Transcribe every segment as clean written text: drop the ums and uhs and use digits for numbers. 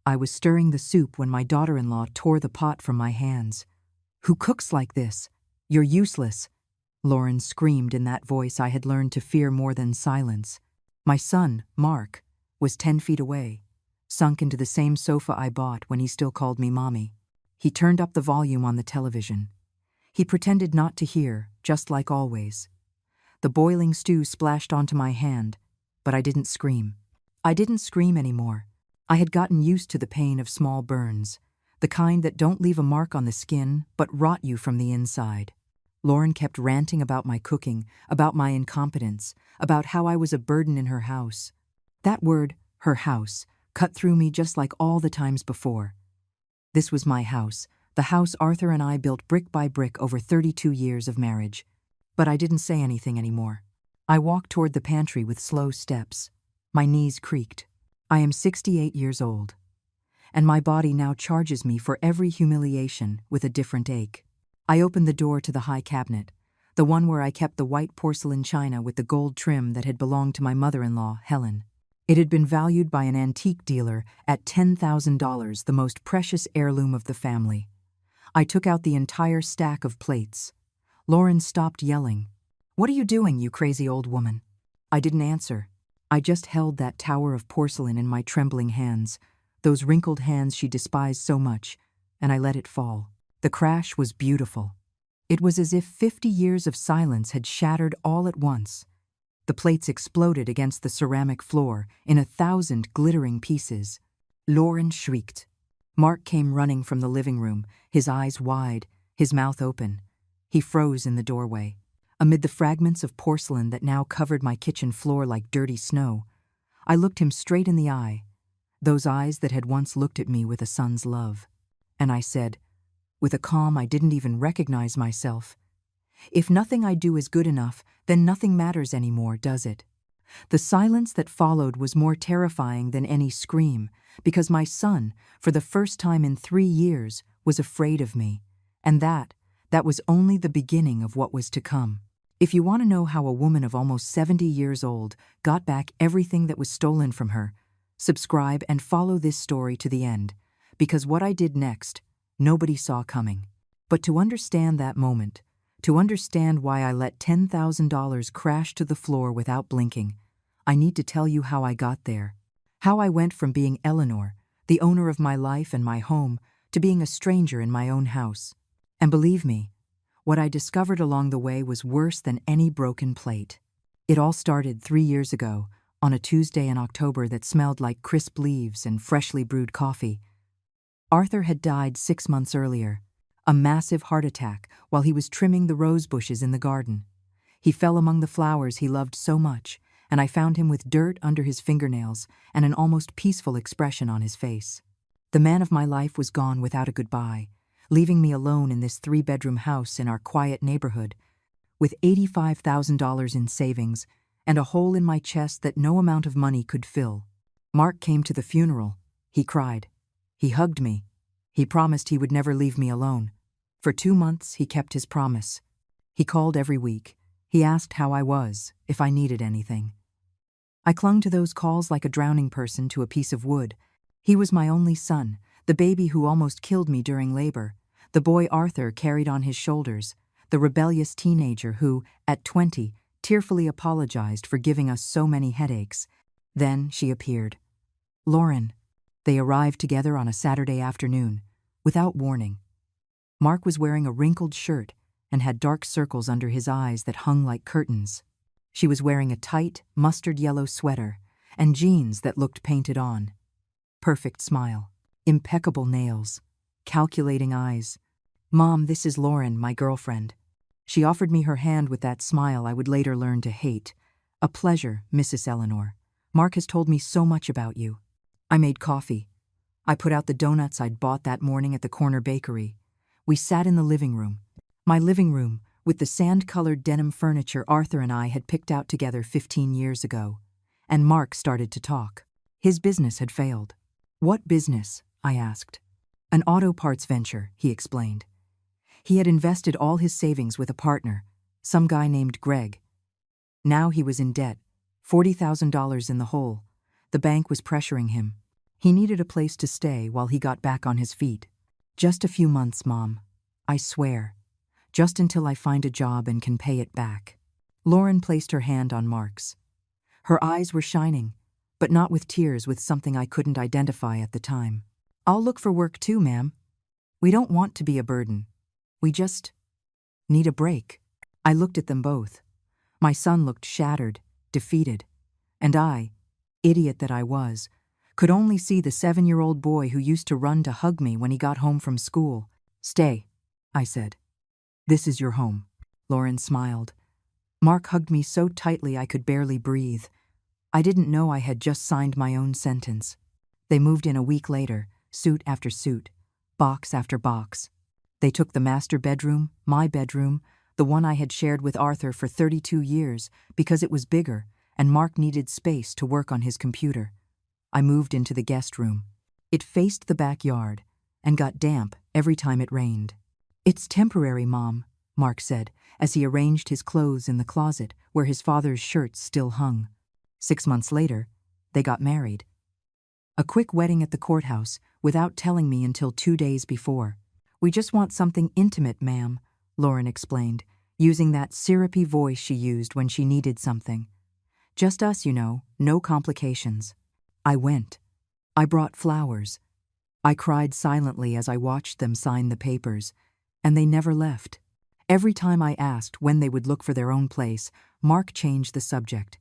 I was stirring the soup when my daughter-in-law tore the pot from my hands. "Who cooks like this? You're useless," Lauren screamed in that voice I had learned to fear more than silence. My son, Mark, was 10 feet away, sunk into the same sofa I bought when he still called me Mommy. He turned up the volume on the television. He pretended not to hear, just like always. The boiling stew splashed onto my hand, but I didn't scream. I didn't scream anymore. I had gotten used to the pain of small burns, the kind that don't leave a mark on the skin but rot you from the inside. Lauren kept ranting about my cooking, about my incompetence, about how I was a burden in her house. That word, her house, cut through me just like all the times before. This was my house, the house Arthur and I built brick by brick over 32 years of marriage. But I didn't say anything anymore. I walked toward the pantry with slow steps. My knees creaked. I am 68 years old, and my body now charges me for every humiliation with a different ache. I opened the door to the high cabinet, the one where I kept the white porcelain china with the gold trim that had belonged to my mother-in-law, Helen. It had been valued by an antique dealer at $10,000, the most precious heirloom of the family. I took out the entire stack of plates. Lauren stopped yelling. "What are you doing, you crazy old woman?" I didn't answer. I just held that tower of porcelain in my trembling hands, those wrinkled hands she despised so much, and I let it fall. The crash was beautiful. It was as if 50 years of silence had shattered all at once. The plates exploded against the ceramic floor in 1,000 glittering pieces. Lauren shrieked. Mark came running from the living room, his eyes wide, his mouth open. He froze in the doorway. Amid the fragments of porcelain that now covered my kitchen floor like dirty snow, I looked him straight in the eye, those eyes that had once looked at me with a son's love. And I said, with a calm I didn't even recognize myself, "If nothing I do is good enough, then nothing matters anymore, does it?" The silence that followed was more terrifying than any scream, because my son, for the first time in 3 years, was afraid of me, and that was only the beginning of what was to come. If you want to know how a woman of almost 70 years old got back everything that was stolen from her, subscribe and follow this story to the end, because what I did next, nobody saw coming. But to understand that moment, to understand why I let $10,000 crash to the floor without blinking, I need to tell you how I got there. How I went from being Eleanor, the owner of my life and my home, to being a stranger in my own house. And believe me, what I discovered along the way was worse than any broken plate. It all started 3 years ago, on a Tuesday in October that smelled like crisp leaves and freshly brewed coffee. Arthur had died 6 months earlier, a massive heart attack while he was trimming the rose bushes in the garden. He fell among the flowers he loved so much, and I found him with dirt under his fingernails and an almost peaceful expression on his face. The man of my life was gone without a goodbye, leaving me alone in this 3-bedroom house in our quiet neighborhood, with $85,000 in savings and a hole in my chest that no amount of money could fill. Mark came to the funeral. He cried. He hugged me. He promised he would never leave me alone. For 2 months, he kept his promise. He called every week. He asked how I was, if I needed anything. I clung to those calls like a drowning person to a piece of wood. He was my only son, the baby who almost killed me during labor, the boy Arthur carried on his shoulders, the rebellious teenager who, at 20, tearfully apologized for giving us so many headaches. Then she appeared. Lauren. They arrived together on a Saturday afternoon, without warning. Mark was wearing a wrinkled shirt and had dark circles under his eyes that hung like curtains. She was wearing a tight, mustard-yellow sweater and jeans that looked painted on. Perfect smile, impeccable nails, calculating eyes. "Mom, this is Lauren, my girlfriend." She offered me her hand with that smile I would later learn to hate. "A pleasure, Mrs. Eleanor. Mark has told me so much about you." I made coffee. I put out the donuts I'd bought that morning at the corner bakery. We sat in the living room. My living room, with the sand-colored denim furniture Arthur and I had picked out together 15 years ago. And Mark started to talk. His business had failed. "What business?" I asked. "An auto parts venture," he explained. He had invested all his savings with a partner, some guy named Greg. Now he was in debt, $40,000 in the hole. The bank was pressuring him. He needed a place to stay while he got back on his feet. Just a few months, Mom. I swear. Just until I find a job and can pay it back. Lauren placed her hand on Mark's. Her eyes were shining, but not with tears, with something I couldn't identify at the time. I'll look for work too, ma'am. We don't want to be a burden. We just need a break. I looked at them both. My son looked shattered, defeated, and I, idiot that I was, could only see the 7-year-old boy who used to run to hug me when he got home from school. Stay, I said. This is your home. Lauren smiled. Mark hugged me so tightly I could barely breathe. I didn't know I had just signed my own sentence. They moved in a week later, suit after suit, box after box. They took the master bedroom, my bedroom, the one I had shared with Arthur for 32 years, because it was bigger, and Mark needed space to work on his computer. I moved into the guest room. It faced the backyard, and got damp every time it rained. It's temporary, Mom, Mark said, as he arranged his clothes in the closet where his father's shirts still hung. 6 months later, they got married. A quick wedding at the courthouse, without telling me until 2 days before. We just want something intimate, ma'am, Lauren explained, using that syrupy voice she used when she needed something. Just us, you know, no complications. I went. I brought flowers. I cried silently as I watched them sign the papers, and they never left. Every time I asked when they would look for their own place, Mark changed the subject.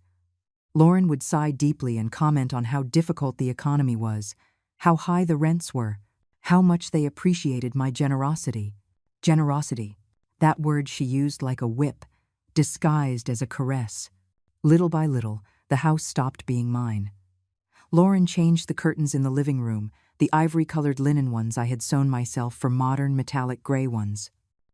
Lauren would sigh deeply and comment on how difficult the economy was, how high the rents were, how much they appreciated my generosity. Generosity, that word she used like a whip, disguised as a caress. Little by little, the house stopped being mine. Lauren changed the curtains in the living room, the ivory-colored linen ones I had sewn myself for modern metallic gray ones.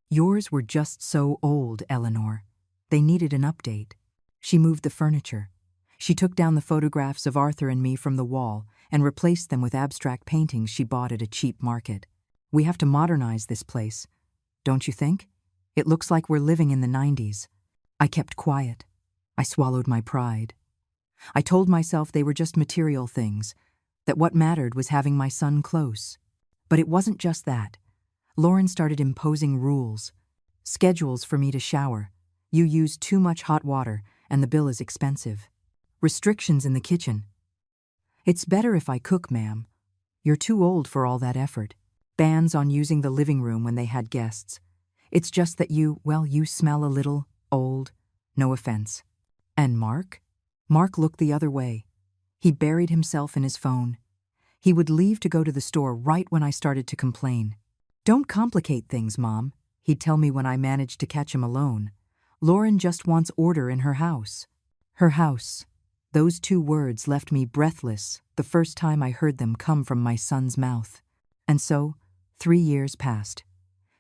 Yours were just so old, Eleanor. They needed an update. She moved the furniture. She took down the photographs of Arthur and me from the wall and replaced them with abstract paintings she bought at a cheap market. We have to modernize this place, don't you think? It looks like we're living in the 90s. I kept quiet. I swallowed my pride. I told myself they were just material things, that what mattered was having my son close. But it wasn't just that. Lauren started imposing rules. Schedules for me to shower. You use too much hot water, and the bill is expensive. Restrictions in the kitchen. It's better if I cook, ma'am. You're too old for all that effort. Bans on using the living room when they had guests. It's just that you smell a little old. No offense. And Mark? Mark looked the other way. He buried himself in his phone. He would leave to go to the store right when I started to complain. Don't complicate things, Mom, he'd tell me when I managed to catch him alone. Lauren just wants order in her house. Her house. Those 2 words left me breathless the first time I heard them come from my son's mouth. And so, 3 years passed.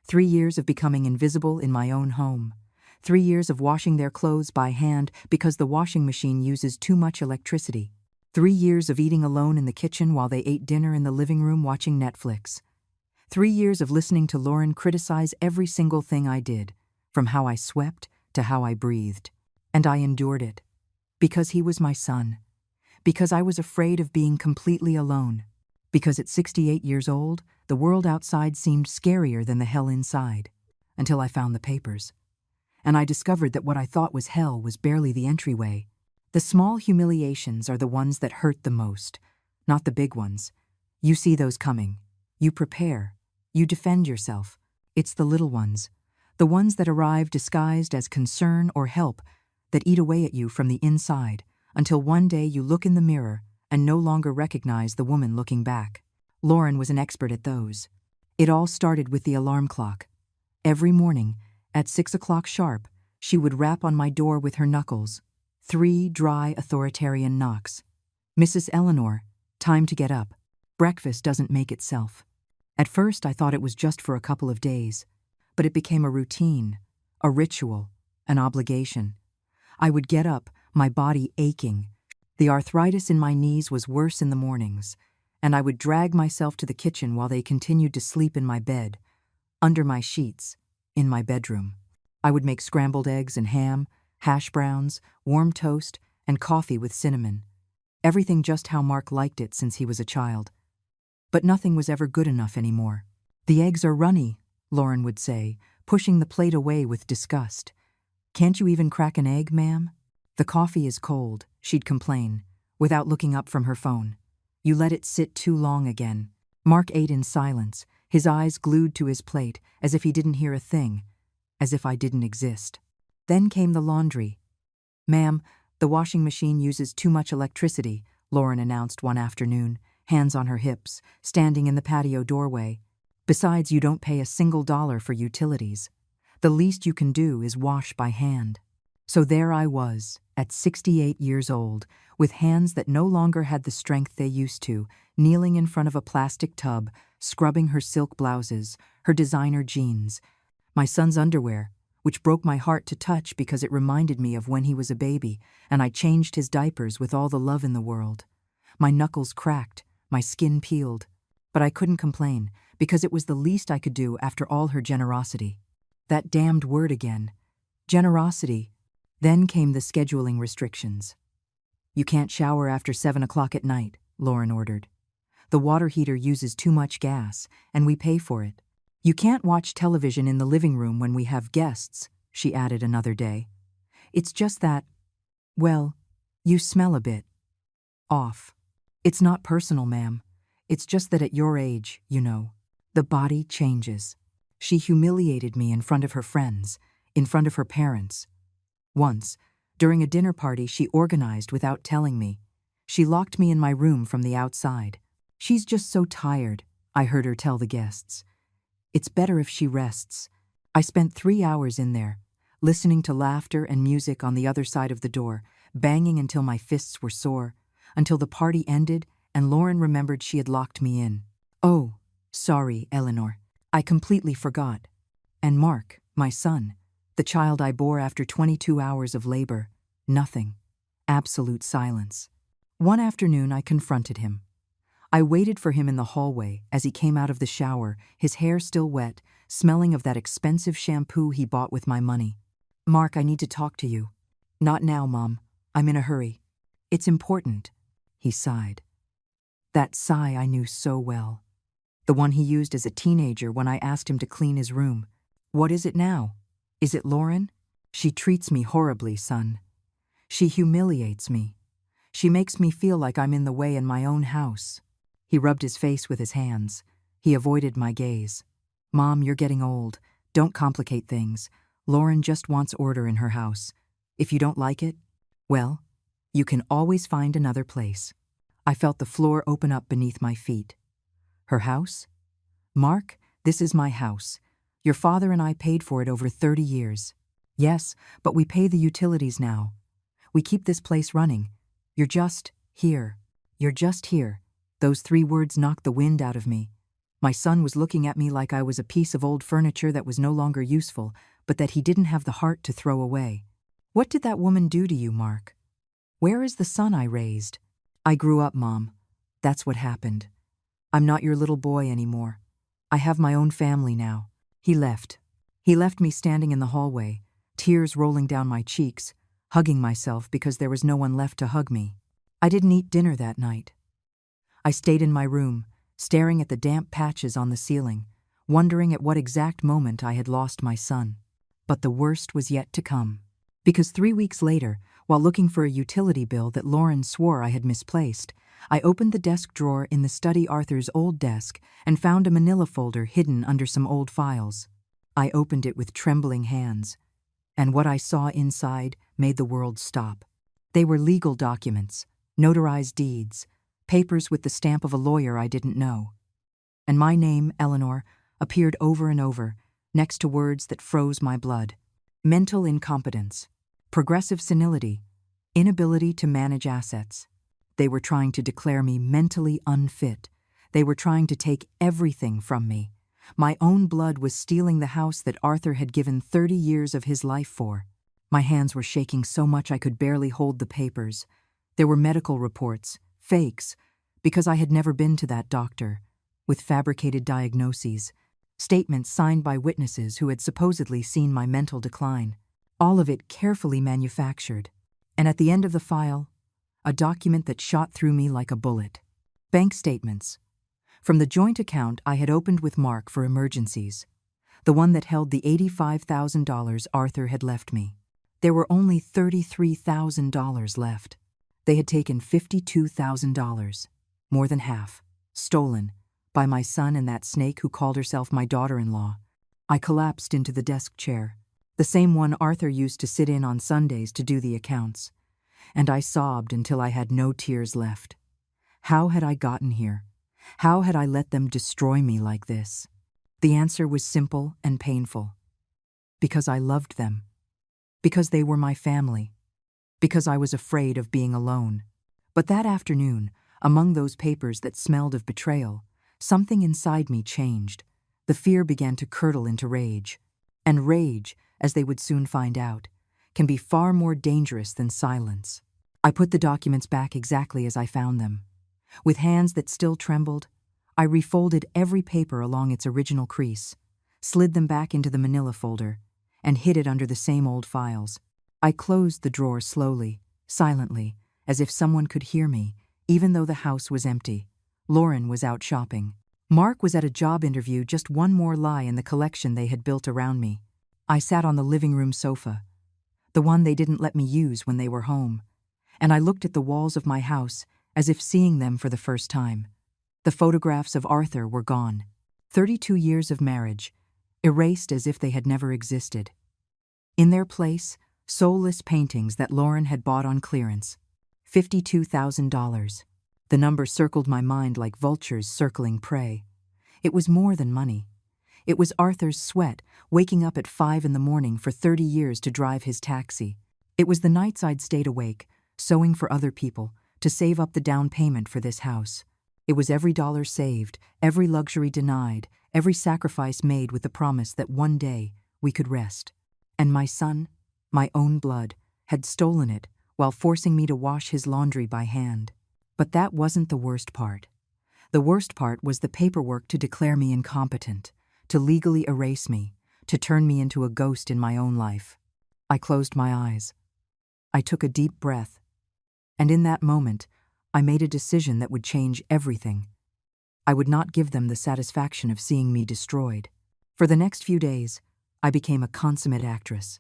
3 years of becoming invisible in my own home. 3 years of washing their clothes by hand because the washing machine uses too much electricity. 3 years of eating alone in the kitchen while they ate dinner in the living room watching Netflix. 3 years of listening to Lauren criticize every single thing I did, from how I swept to how I breathed. And I endured it. Because he was my son. Because I was afraid of being completely alone. Because at 68 years old, the world outside seemed scarier than the hell inside. Until I found the papers. And I discovered that what I thought was hell was barely the entryway. The small humiliations are the ones that hurt the most, not the big ones. You see those coming. You prepare. You defend yourself. It's the little ones. The ones that arrive disguised as concern or help that eat away at you from the inside until one day you look in the mirror and no longer recognize the woman looking back. Lauren was an expert at those. It all started with the alarm clock. Every morning, at 6 o'clock sharp, she would rap on my door with her knuckles. 3 dry, authoritarian knocks. Mrs. Eleanor, time to get up. Breakfast doesn't make itself. At first, I thought it was just for a couple of days, but it became a routine, a ritual, an obligation. I would get up, my body aching. The arthritis in my knees was worse in the mornings, and I would drag myself to the kitchen while they continued to sleep in my bed, under my sheets, in my bedroom. I would make scrambled eggs and ham, hash browns, warm toast, and coffee with cinnamon. Everything just how Mark liked it since he was a child. But nothing was ever good enough anymore. "The eggs are runny," Lauren would say, pushing the plate away with disgust. "Can't you even crack an egg, ma'am?" "The coffee is cold," she'd complain, without looking up from her phone. "You let it sit too long again." Mark ate in silence, his eyes glued to his plate, as if he didn't hear a thing, as if I didn't exist. Then came the laundry. "Ma'am, the washing machine uses too much electricity," Lauren announced one afternoon, hands on her hips, standing in the patio doorway. "Besides, you don't pay a single dollar for utilities. The least you can do is wash by hand." So there I was, at 68 years old, with hands that no longer had the strength they used to, kneeling in front of a plastic tub, scrubbing her silk blouses, her designer jeans, my son's underwear, which broke my heart to touch because it reminded me of when he was a baby, and I changed his diapers with all the love in the world. My knuckles cracked, my skin peeled, but I couldn't complain, because it was the least I could do after all her generosity. That damned word again. Generosity. Then came the scheduling restrictions. "You can't shower after 7 o'clock at night," Lauren ordered. "The water heater uses too much gas, and we pay for it. You can't watch television in the living room when we have guests," she added another day. "It's just that, well, you smell a bit off. It's not personal, ma'am. It's just that at your age, you know, the body changes." She humiliated me in front of her friends, in front of her parents. Once, during a dinner party she organized without telling me, she locked me in my room from the outside. "She's just so tired," I heard her tell the guests. "It's better if she rests." I spent 3 hours in there, listening to laughter and music on the other side of the door, banging until my fists were sore, until the party ended and Lauren remembered she had locked me in. "Oh, sorry, Eleanor. I completely forgot." And Mark, my son, the child I bore after 22 hours of labor, nothing. Absolute silence. One afternoon I confronted him. I waited for him in the hallway as he came out of the shower, his hair still wet, smelling of that expensive shampoo he bought with my money. "Mark, I need to talk to you." "Not now, Mom. I'm in a hurry." "It's important." He sighed. That sigh I knew so well. The one he used as a teenager when I asked him to clean his room. "What is it now? Is it Lauren? She treats me horribly, son. She humiliates me. She makes me feel like I'm in the way in my own house." He rubbed his face with his hands. He avoided my gaze. "Mom, you're getting old. Don't complicate things. Lauren just wants order in her house. If you don't like it, well, you can always find another place." I felt the floor open up beneath my feet. Her house? "Mark, this is my house. Your father and I paid for it over 30 years. "Yes, but we pay the utilities now. We keep this place running. You're just here. You're just here." Those 3 words knocked the wind out of me. My son was looking at me like I was a piece of old furniture that was no longer useful, but that he didn't have the heart to throw away. "What did that woman do to you, Mark? Where is the son I raised?" "I grew up, Mom. That's what happened. I'm not your little boy anymore. I have my own family now." He left. He left me standing in the hallway, tears rolling down my cheeks, hugging myself because there was no one left to hug me. I didn't eat dinner that night. I stayed in my room, staring at the damp patches on the ceiling, wondering at what exact moment I had lost my son. But the worst was yet to come. Because 3 weeks later, while looking for a utility bill that Lauren swore I had misplaced, I opened the desk drawer in the study Arthur's old desk and found a manila folder hidden under some old files. I opened it with trembling hands, and what I saw inside made the world stop. They were legal documents, notarized deeds, papers with the stamp of a lawyer I didn't know. And my name, Eleanor, appeared over and over, next to words that froze my blood. Mental incompetence, progressive senility, inability to manage assets. They were trying to declare me mentally unfit. They were trying to take everything from me. My own blood was stealing the house that Arthur had given 30 years of his life for. My hands were shaking so much I could barely hold the papers. There were medical reports, fakes, because I had never been to that doctor, with fabricated diagnoses, statements signed by witnesses who had supposedly seen my mental decline. All of it carefully manufactured. And at the end of the file, a document that shot through me like a bullet. Bank statements. From the joint account I had opened with Mark for emergencies, the one that held the $85,000 Arthur had left me. There were only $33,000 left. They had taken $52,000, more than half, stolen, by my son and that snake who called herself my daughter-in-law. I collapsed into the desk chair, the same one Arthur used to sit in on Sundays to do the accounts, and I sobbed until I had no tears left. How had I gotten here? How had I let them destroy me like this? The answer was simple and painful. Because I loved them. Because they were my family. Because I was afraid of being alone. But that afternoon, among those papers that smelled of betrayal, something inside me changed. The fear began to curdle into rage. And rage, as they would soon find out, can be far more dangerous than silence. I put the documents back exactly as I found them. With hands that still trembled, I refolded every paper along its original crease, slid them back into the manila folder, and hid it under the same old files. I closed the drawer slowly, silently, as if someone could hear me, even though the house was empty. Lauren was out shopping. Mark was at a job interview, just one more lie in the collection they had built around me. I sat on the living room sofa, the one they didn't let me use when they were home, and I looked at the walls of my house as if seeing them for the first time. The photographs of Arthur were gone. 32 years of marriage, erased as if they had never existed. In their place, soulless paintings that Lauren had bought on clearance. $52,000. The number circled my mind like vultures circling prey. It was more than money. It was Arthur's sweat, waking up at 5 in the morning for 30 years to drive his taxi. It was the nights I'd stayed awake, sewing for other people, to save up the down payment for this house. It was every dollar saved, every luxury denied, every sacrifice made with the promise that one day we could rest. And my son, my own blood, had stolen it while forcing me to wash his laundry by hand. But that wasn't the worst part. The worst part was the paperwork to declare me incompetent, to legally erase me, to turn me into a ghost in my own life. I closed my eyes. I took a deep breath. And in that moment, I made a decision that would change everything. I would not give them the satisfaction of seeing me destroyed. For the next few days, I became a consummate actress.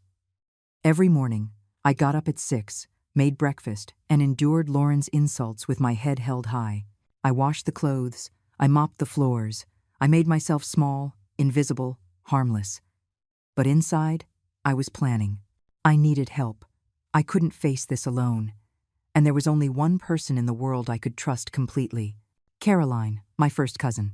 Every morning, I got up at 6, made breakfast, and endured Lauren's insults with my head held high. I washed the clothes, I mopped the floors, I made myself small, invisible, harmless. But inside, I was planning. I needed help. I couldn't face this alone. And there was only one person in the world I could trust completely. Caroline, my first cousin.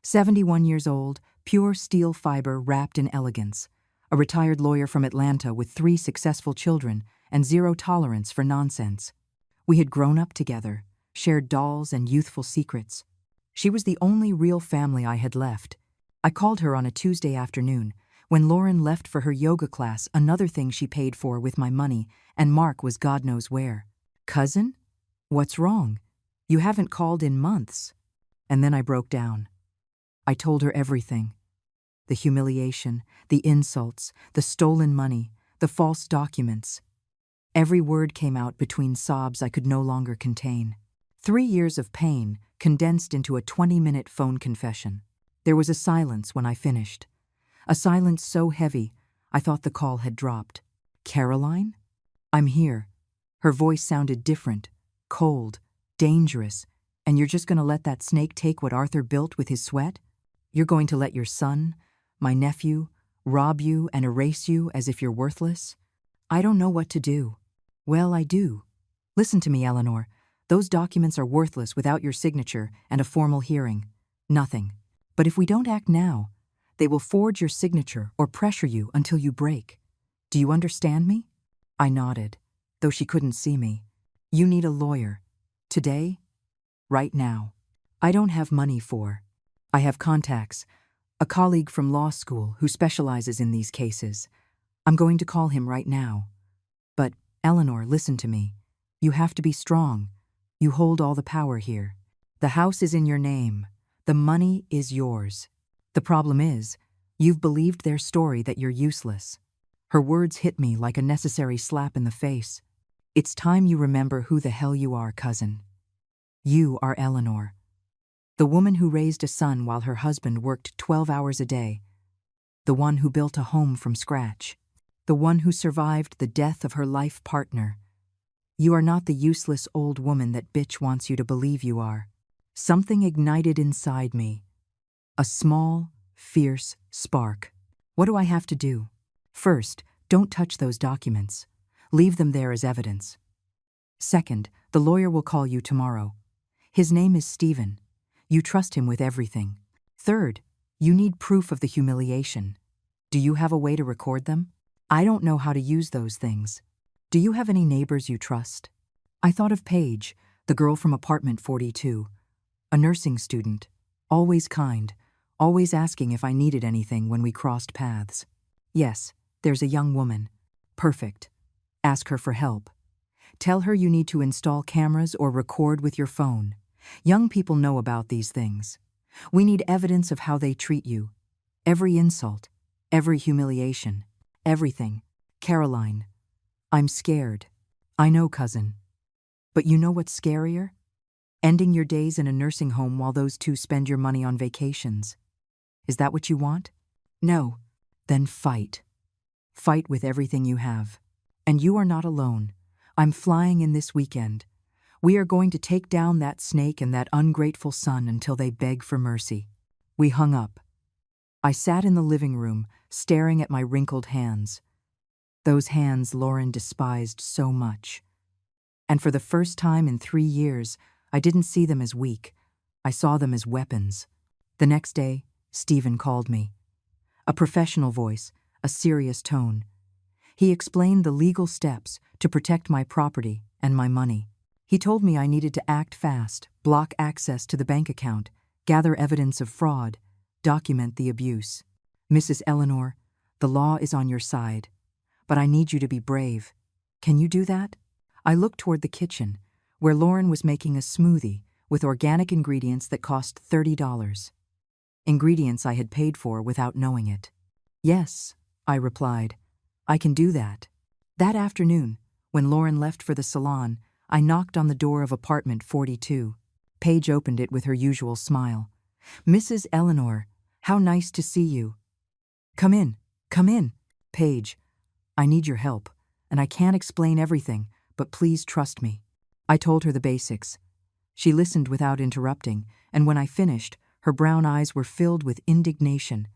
71 years old, pure steel fiber wrapped in elegance. A retired lawyer from Atlanta with 3 successful children and 0 tolerance for nonsense. We had grown up together, shared dolls and youthful secrets. She was the only real family I had left. I called her on a Tuesday afternoon, when Lauren left for her yoga class, another thing she paid for with my money, and Mark was God knows where. "Cousin? What's wrong? You haven't called in months." And then I broke down. I told her everything. The humiliation, the insults, the stolen money, the false documents. Every word came out between sobs I could no longer contain. 3 years of pain condensed into a 20-minute phone confession. There was a silence when I finished. A silence so heavy, I thought the call had dropped. "Caroline? I'm here." Her voice sounded different, cold, dangerous. "And you're just going to let that snake take what Arthur built with his sweat? You're going to let your son, my nephew, rob you and erase you as if you're worthless? I don't know what to do." "Well, I do. Listen to me, Eleanor. Those documents are worthless without your signature and a formal hearing. Nothing. But if we don't act now, they will forge your signature or pressure you until you break. Do you understand me?" I nodded, though she couldn't see me. "You need a lawyer. Today? Right now. I don't have money for. I have contacts. A colleague from law school who specializes in these cases. I'm going to call him right now. But, Eleanor, listen to me. You have to be strong. You hold all the power here. The house is in your name. The money is yours. The problem is, you've believed their story that you're useless." Her words hit me like a necessary slap in the face. "It's time you remember who the hell you are, cousin. You are Eleanor. The woman who raised a son while her husband worked 12 hours a day. The one who built a home from scratch. The one who survived the death of her life partner. You are not the useless old woman that bitch wants you to believe you are. Something ignited inside me. A small, fierce spark. What do I have to do? First, don't touch those documents. Leave them there as evidence. Second, the lawyer will call you tomorrow. His name is Stephen. You trust him with everything. Third, you need proof of the humiliation. Do you have a way to record them? I don't know how to use those things. Do you have any neighbors you trust? I thought of Paige, the girl from apartment 42. A nursing student, always kind, always asking if I needed anything when we crossed paths. Yes, there's a young woman. Perfect. Ask her for help. Tell her you need to install cameras or record with your phone. Young people know about these things. We need evidence of how they treat you. Every insult, every humiliation, everything. Caroline, I'm scared. I know, cousin. But you know what's scarier? Ending your days in a nursing home while those two spend your money on vacations. Is that what you want? No. Then fight. Fight with everything you have. And you are not alone. I'm flying in this weekend. We are going to take down that snake and that ungrateful son until they beg for mercy. We hung up. I sat in the living room, staring at my wrinkled hands. Those hands Lauren despised so much. And for the first time in 3 years, I didn't see them as weak. I saw them as weapons. The next day, Stephen called me. A professional voice, a serious tone. He explained the legal steps to protect my property and my money. He told me I needed to act fast, block access to the bank account, gather evidence of fraud, document the abuse. Mrs. Eleanor, the law is on your side, but I need you to be brave. Can you do that? I looked toward the kitchen, where Lauren was making a smoothie with organic ingredients that cost $30. Ingredients I had paid for without knowing it. Yes, I replied. I can do that. That afternoon, when Lauren left for the salon, I knocked on the door of apartment 42. Paige opened it with her usual smile. Mrs. Eleanor, how nice to see you. Come in, come in. Paige, I need your help, and I can't explain everything, but please trust me. I told her the basics. She listened without interrupting, and when I finished, her brown eyes were filled with indignation.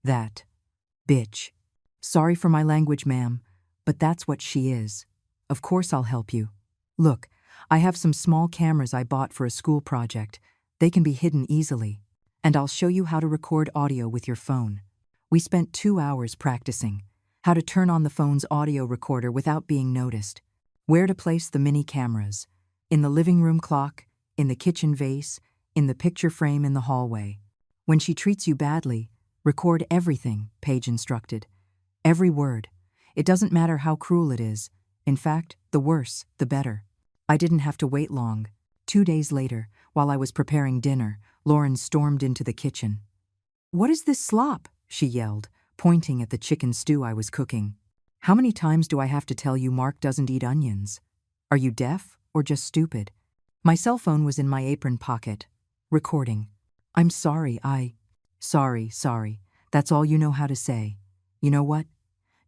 That bitch. Sorry for my language, ma'am, but that's what she is. Of course I'll help you. Look, I have some small cameras I bought for a school project. They can be hidden easily. And I'll show you how to record audio with your phone. We spent 2 hours practicing. How to turn on the phone's audio recorder without being noticed. Where to place the mini cameras. In the living room clock, in the kitchen vase, in the picture frame in the hallway. When she treats you badly, record everything, Paige instructed. Every word. It doesn't matter how cruel it is. In fact, the worse, the better. I didn't have to wait long. 2 days later, while I was preparing dinner, Lauren stormed into the kitchen. What is this slop? She yelled, pointing at the chicken stew I was cooking. How many times do I have to tell you Mark doesn't eat onions? Are you deaf or just stupid? My cell phone was in my apron pocket. Recording. I'm sorry, Sorry. That's all you know how to say. You know what?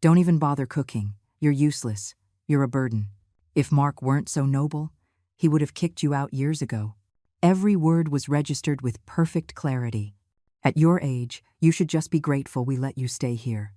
Don't even bother cooking. You're useless. You're a burden. If Mark weren't so noble, he would have kicked you out years ago. Every word was registered with perfect clarity. At your age, you should just be grateful we let you stay here.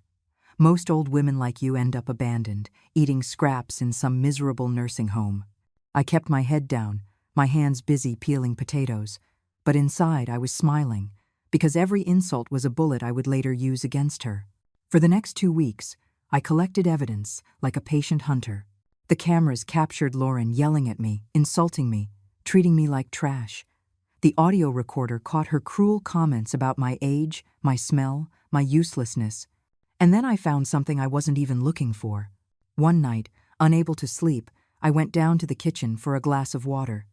Most old women like you end up abandoned, eating scraps in some miserable nursing home. I kept my head down, my hands busy peeling potatoes, but inside I was smiling, because every insult was a bullet I would later use against her. For the next 2 weeks, I collected evidence like a patient hunter. The cameras captured Lauren yelling at me, insulting me, treating me like trash. The audio recorder caught her cruel comments about my age, my smell, my uselessness. And then I found something I wasn't even looking for. One night, unable to sleep, I went down to the kitchen for a glass of water.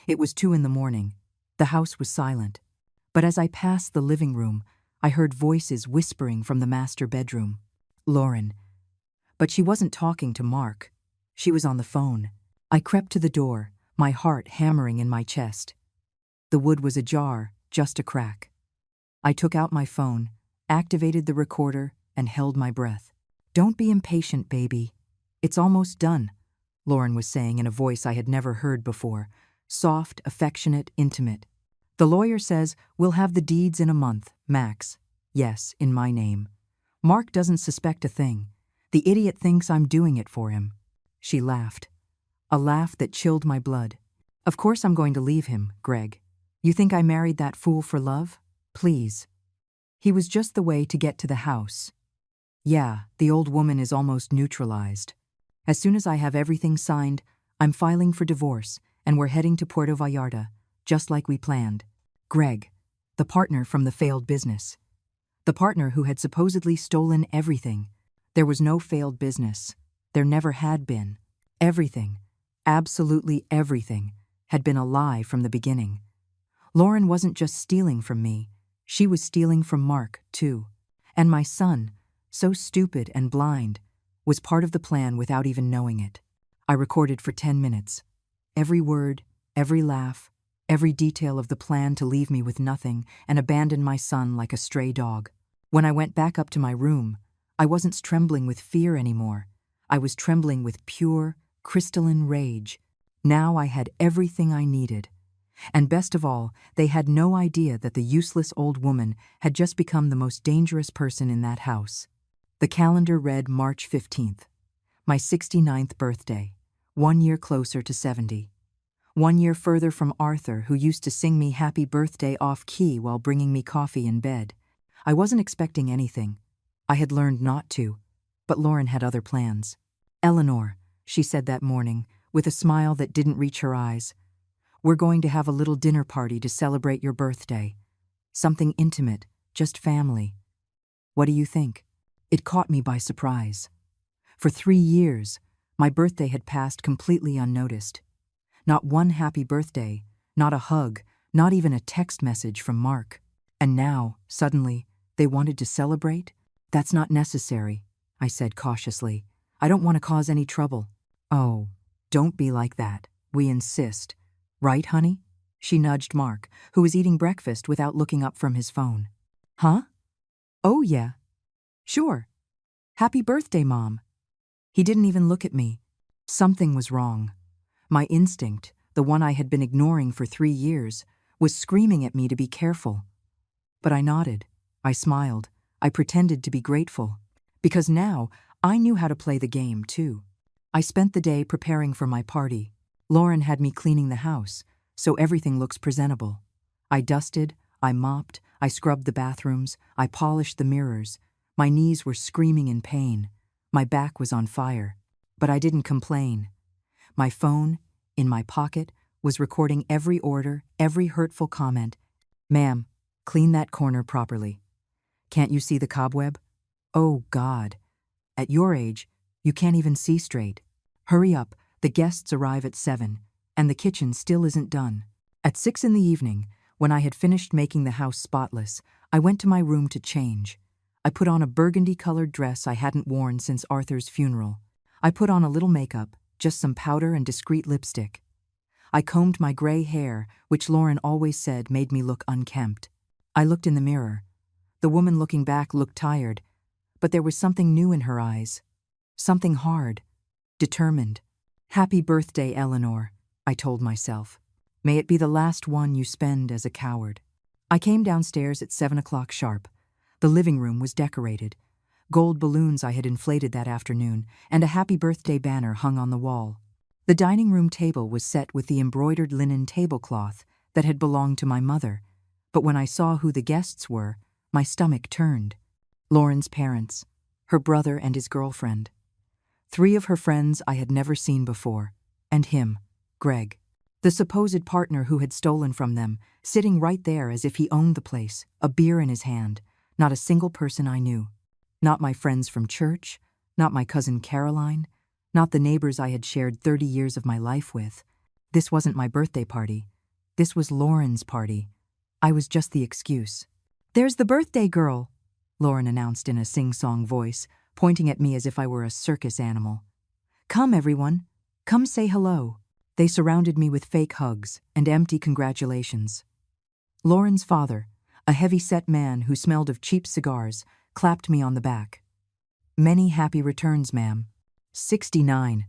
It was 2 a.m. The house was silent. But as I passed the living room, I heard voices whispering from the master bedroom. Lauren. But she wasn't talking to Mark. She was on the phone. I crept to the door, my heart hammering in my chest. The wood was ajar, just a crack. I took out my phone, activated the recorder, and held my breath. "Don't be impatient, baby. It's almost done," Lauren was saying in a voice I had never heard before, soft, affectionate, intimate. "The lawyer says we'll have the deeds in a month, max. Yes, in my name. Mark doesn't suspect a thing. The idiot thinks I'm doing it for him." She laughed, a laugh that chilled my blood. "Of course I'm going to leave him, Greg. You think I married that fool for love? Please. He was just the way to get to the house. Yeah, the old woman is almost neutralized. As soon as I have everything signed, I'm filing for divorce, and we're heading to Puerto Vallarta, just like we planned. Greg, the partner from the failed business. The partner who had supposedly stolen everything. There was no failed business. There never had been. Everything, absolutely everything, had been a lie from the beginning. Lauren wasn't just stealing from me. She was stealing from Mark, too. And my son, so stupid and blind, was part of the plan without even knowing it. I recorded for 10 minutes. Every word, every laugh, every detail of the plan to leave me with nothing and abandon my son like a stray dog. When I went back up to my room, I wasn't trembling with fear anymore. I was trembling with pure, crystalline rage. Now I had everything I needed. And best of all, they had no idea that the useless old woman had just become the most dangerous person in that house. The calendar read March 15th, my 69th birthday, 1 year closer to 70. 1 year further from Arthur, who used to sing me happy birthday off-key while bringing me coffee in bed. I wasn't expecting anything. I had learned not to, but Lauren had other plans. "Eleanor," she said that morning, with a smile that didn't reach her eyes, "we're going to have a little dinner party to celebrate your birthday. Something intimate, just family. What do you think?" It caught me by surprise. For 3 years, my birthday had passed completely unnoticed. Not one happy birthday, not a hug, not even a text message from Mark. And now, suddenly, they wanted to celebrate? "That's not necessary," I said cautiously. "I don't want to cause any trouble." "Oh, don't be like that. We insist. Right, honey?" She nudged Mark, who was eating breakfast without looking up from his phone. "Huh? Oh, yeah. Sure. Happy birthday, Mom." He didn't even look at me. Something was wrong. My instinct, the one I had been ignoring for 3 years, was screaming at me to be careful. But I nodded. I smiled. I pretended to be grateful. Because now, I knew how to play the game, too. I spent the day preparing for my party. Lauren had me cleaning the house, so everything looks presentable. I dusted, I mopped, I scrubbed the bathrooms, I polished the mirrors. My knees were screaming in pain. My back was on fire. But I didn't complain. My phone, in my pocket, was recording every order, every hurtful comment. "Ma'am, clean that corner properly. Can't you see the cobweb? Oh, God. At your age, you can't even see straight. Hurry up, the guests arrive at 7, and the kitchen still isn't done." At 6 in the evening, when I had finished making the house spotless, I went to my room to change. I put on a burgundy-colored dress I hadn't worn since Arthur's funeral. I put on a little makeup, just some powder and discreet lipstick. I combed my gray hair, which Lauren always said made me look unkempt. I looked in the mirror. The woman looking back looked tired, but there was something new in her eyes. Something hard, determined. "Happy birthday, Eleanor," I told myself. "May it be the last one you spend as a coward." I came downstairs at 7 o'clock sharp. The living room was decorated. Gold balloons I had inflated that afternoon, and a happy birthday banner hung on the wall. The dining room table was set with the embroidered linen tablecloth that had belonged to my mother, but when I saw who the guests were, my stomach turned. Lauren's parents, her brother and his girlfriend. 3 of her friends I had never seen before, and him, Greg, the supposed partner who had stolen from them, sitting right there as if he owned the place, a beer in his hand. Not a single person I knew. Not my friends from church, not my cousin Caroline, not the neighbors I had shared 30 years of my life with. This wasn't my birthday party. This was Lauren's party. I was just the excuse. "There's the birthday girl," Lauren announced in a sing-song voice, pointing at me as if I were a circus animal. "Come, everyone. Come say hello." They surrounded me with fake hugs and empty congratulations. Lauren's father, a heavy-set man who smelled of cheap cigars, clapped me on the back. "Many happy returns, ma'am." 69.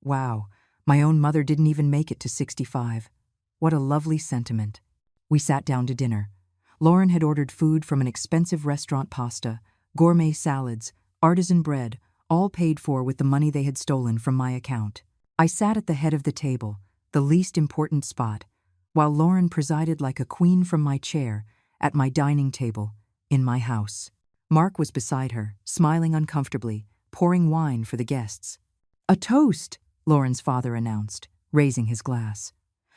Wow, my own mother didn't even make it to 65. What a lovely sentiment. We sat down to dinner. Lauren had ordered food from an expensive restaurant, pasta, gourmet salads, artisan bread, all paid for with the money they had stolen from my account. I sat at the head of the table, the least important spot, while Lauren presided like a queen from my chair at my dining table in my house. Mark was beside her, smiling uncomfortably, pouring wine for the guests. "A toast," Lauren's father announced, raising his glass.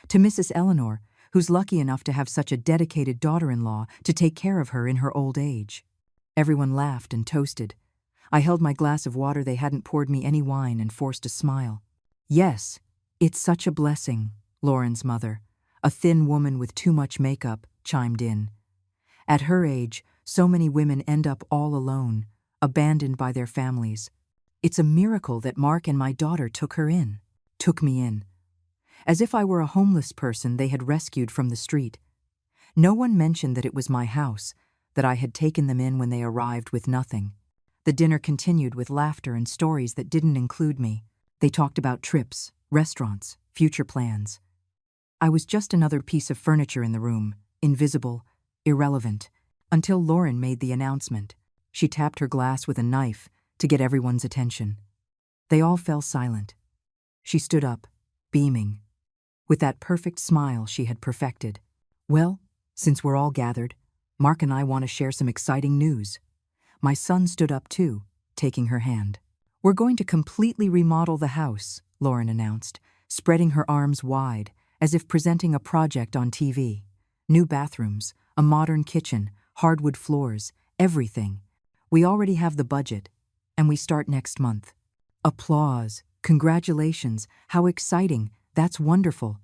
"To Mrs. Eleanor, who's lucky enough to have such a dedicated daughter-in-law to take care of her in her old age." Everyone laughed and toasted. I held my glass of water. They hadn't poured me any wine and forced a smile. "Yes, it's such a blessing," Lauren's mother, a thin woman with too much makeup, chimed in. "At her age, so many women end up all alone, abandoned by their families. It's a miracle that Mark and my daughter took me in. As if I were a homeless person they had rescued from the street. No one mentioned that it was my house, that I had taken them in when they arrived with nothing." The dinner continued with laughter and stories that didn't include me. They talked about trips, restaurants, future plans. I was just another piece of furniture in the room, invisible, irrelevant, until Lauren made the announcement. She tapped her glass with a knife to get everyone's attention. They all fell silent. She stood up, beaming, with that perfect smile she had perfected. "Well, since we're all gathered, Mark and I want to share some exciting news." My son stood up too, taking her hand. "We're going to completely remodel the house," Lauren announced, spreading her arms wide, as if presenting a project on TV. "New bathrooms, a modern kitchen, hardwood floors, everything. We already have the budget, and we start next month." Applause. "Congratulations, how exciting, that's wonderful."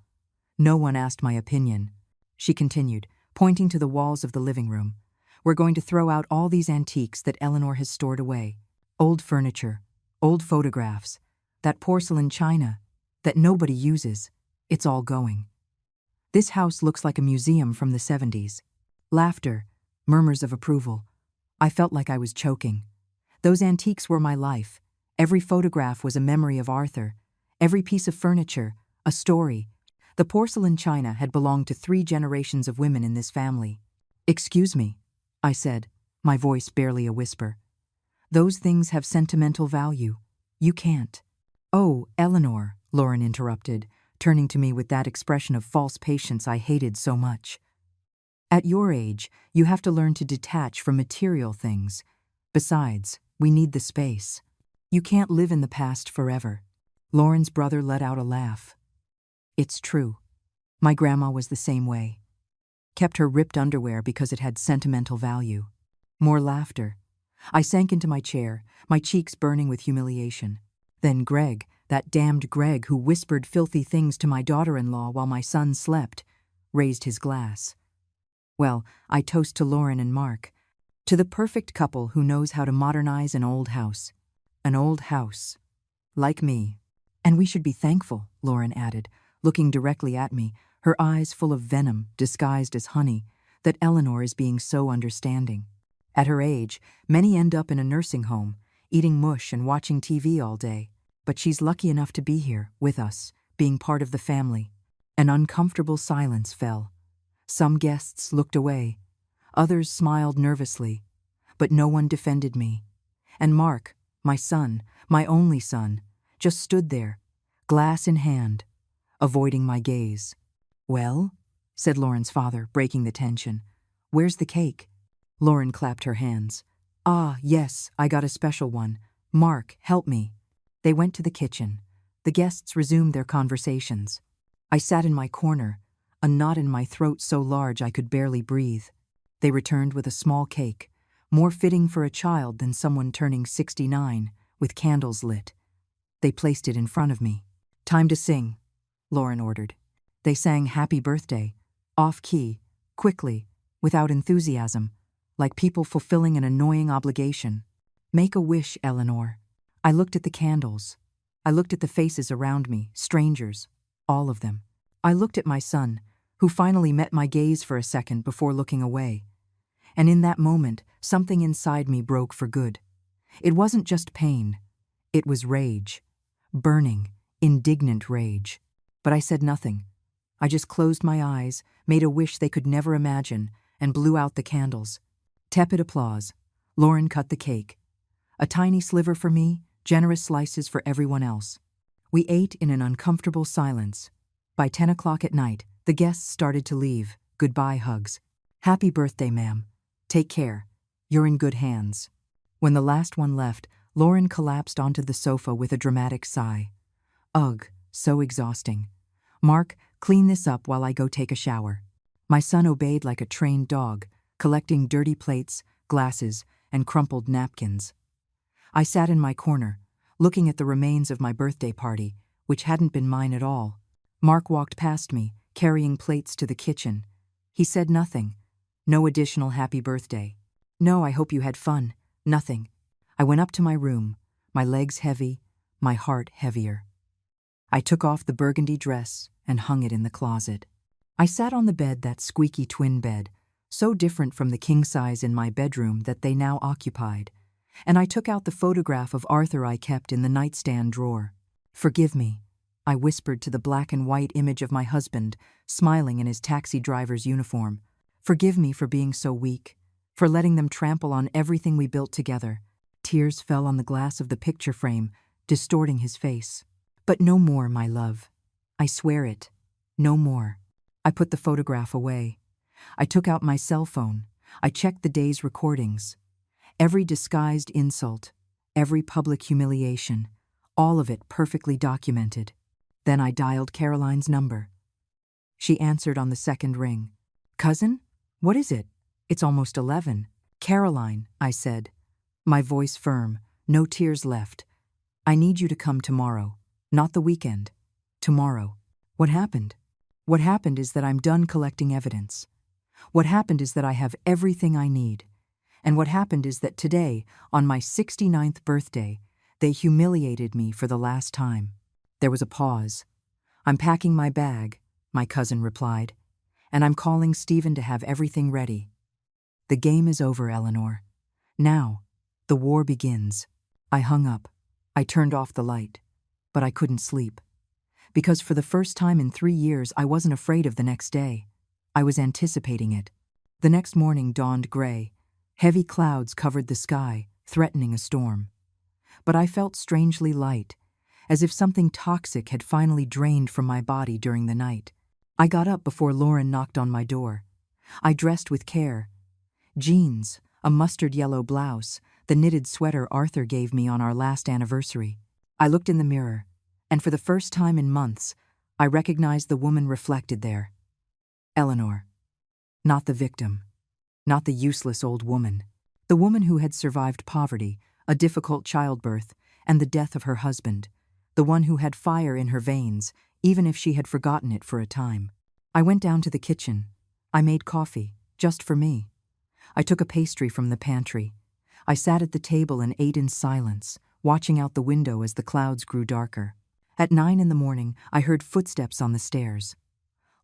No one asked my opinion. She continued, pointing to the walls of the living room. "We're going to throw out all these antiques that Eleanor has stored away. Old furniture, old photographs, that porcelain china that nobody uses. It's all going. This house looks like a museum from the 70s. Laughter, murmurs of approval. I felt like I was choking. Those antiques were my life. Every photograph was a memory of Arthur. Every piece of furniture, a story. The porcelain china had belonged to 3 generations of women in this family. "Excuse me," I said, my voice barely a whisper. "Those things have sentimental value. You can't." "Oh, Eleanor," Lauren interrupted, turning to me with that expression of false patience I hated so much. "At your age, you have to learn to detach from material things. Besides, we need the space. You can't live in the past forever." Lauren's brother let out a laugh. "It's true. My grandma was the same way. Kept her ripped underwear because it had sentimental value." More laughter. I sank into my chair, my cheeks burning with humiliation. Then Greg, that damned Greg who whispered filthy things to my daughter-in-law while my son slept, raised his glass. Well, I toast to Lauren and Mark, to the perfect couple who knows how to modernize an old house. An old house. Like me. "And we should be thankful," Lauren added, looking directly at me, her eyes full of venom disguised as honey, "that Eleanor is being so understanding. At her age, many end up in a nursing home, eating mush and watching TV all day. But she's lucky enough to be here, with us, being part of the family." An uncomfortable silence fell. Some guests looked away. Others smiled nervously. But no one defended me. And Mark, my son, my only son, just stood there, glass in hand, avoiding my gaze. "Well?" said Lauren's father, breaking the tension. "Where's the cake?" Lauren clapped her hands. "Ah, yes, I got a special one. Mark, help me." They went to the kitchen. The guests resumed their conversations. I sat in my corner, a knot in my throat so large I could barely breathe. They returned with a small cake, more fitting for a child than someone turning 69, with candles lit. They placed it in front of me. "Time to sing," Lauren ordered. They sang Happy Birthday, off-key, quickly, without enthusiasm, like people fulfilling an annoying obligation. "Make a wish, Eleanor." I looked at the candles. I looked at the faces around me, strangers, all of them. I looked at my son, who finally met my gaze for a second before looking away. And in that moment, something inside me broke for good. It wasn't just pain. It was rage. Burning, indignant rage. But I said nothing. I just closed my eyes, made a wish they could never imagine, and blew out the candles. Tepid applause. Lauren cut the cake. A tiny sliver for me, generous slices for everyone else. We ate in an uncomfortable silence. By 10 o'clock at night, the guests started to leave. Goodbye hugs. Happy birthday, ma'am. Take care. You're in good hands. When the last one left, Lauren collapsed onto the sofa with a dramatic sigh. Ugh, so exhausting. Mark, clean this up while I go take a shower. My son obeyed like a trained dog, collecting dirty plates, glasses, and crumpled napkins. I sat in my corner, looking at the remains of my birthday party, which hadn't been mine at all. Mark walked past me, carrying plates to the kitchen. He said nothing. No additional happy birthday. No, I hope you had fun. Nothing. I went up to my room, my legs heavy, my heart heavier. I took off the burgundy dress and hung it in the closet. I sat on the bed, that squeaky twin bed, so different from the king size in my bedroom that they now occupied, and I took out the photograph of Arthur I kept in the nightstand drawer. Forgive me, I whispered to the black and white image of my husband, smiling in his taxi driver's uniform. Forgive me for being so weak, for letting them trample on everything we built together. Tears fell on the glass of the picture frame, distorting his face. But no more, my love. I swear it. No more. I put the photograph away. I took out my cell phone. I checked the day's recordings. Every disguised insult, every public humiliation, all of it perfectly documented. Then I dialed Caroline's number. She answered on the second ring. Cousin? What is it? It's almost 11. Caroline, I said, my voice firm, no tears left. I need you to come tomorrow. Not the weekend. Tomorrow. What happened? What happened is that I'm done collecting evidence. What happened is that I have everything I need. And what happened is that today, on my 69th birthday, they humiliated me for the last time. There was a pause. I'm packing my bag, my cousin replied, and I'm calling Stephen to have everything ready. The game is over, Eleanor. Now, the war begins. I hung up. I turned off the light. But I couldn't sleep. Because for the first time in 3 years, I wasn't afraid of the next day. I was anticipating it. The next morning dawned gray. Heavy clouds covered the sky, threatening a storm. But I felt strangely light, as if something toxic had finally drained from my body during the night. I got up before Lauren knocked on my door. I dressed with care. Jeans, a mustard yellow blouse, the knitted sweater Arthur gave me on our last anniversary. I looked in the mirror, and for the first time in months, I recognized the woman reflected there. Eleanor. Not the victim. Not the useless old woman. The woman who had survived poverty, a difficult childbirth, and the death of her husband. The one who had fire in her veins, even if she had forgotten it for a time. I went down to the kitchen. I made coffee, just for me. I took a pastry from the pantry. I sat at the table and ate in silence, watching out the window as the clouds grew darker. At 9 in the morning, I heard footsteps on the stairs.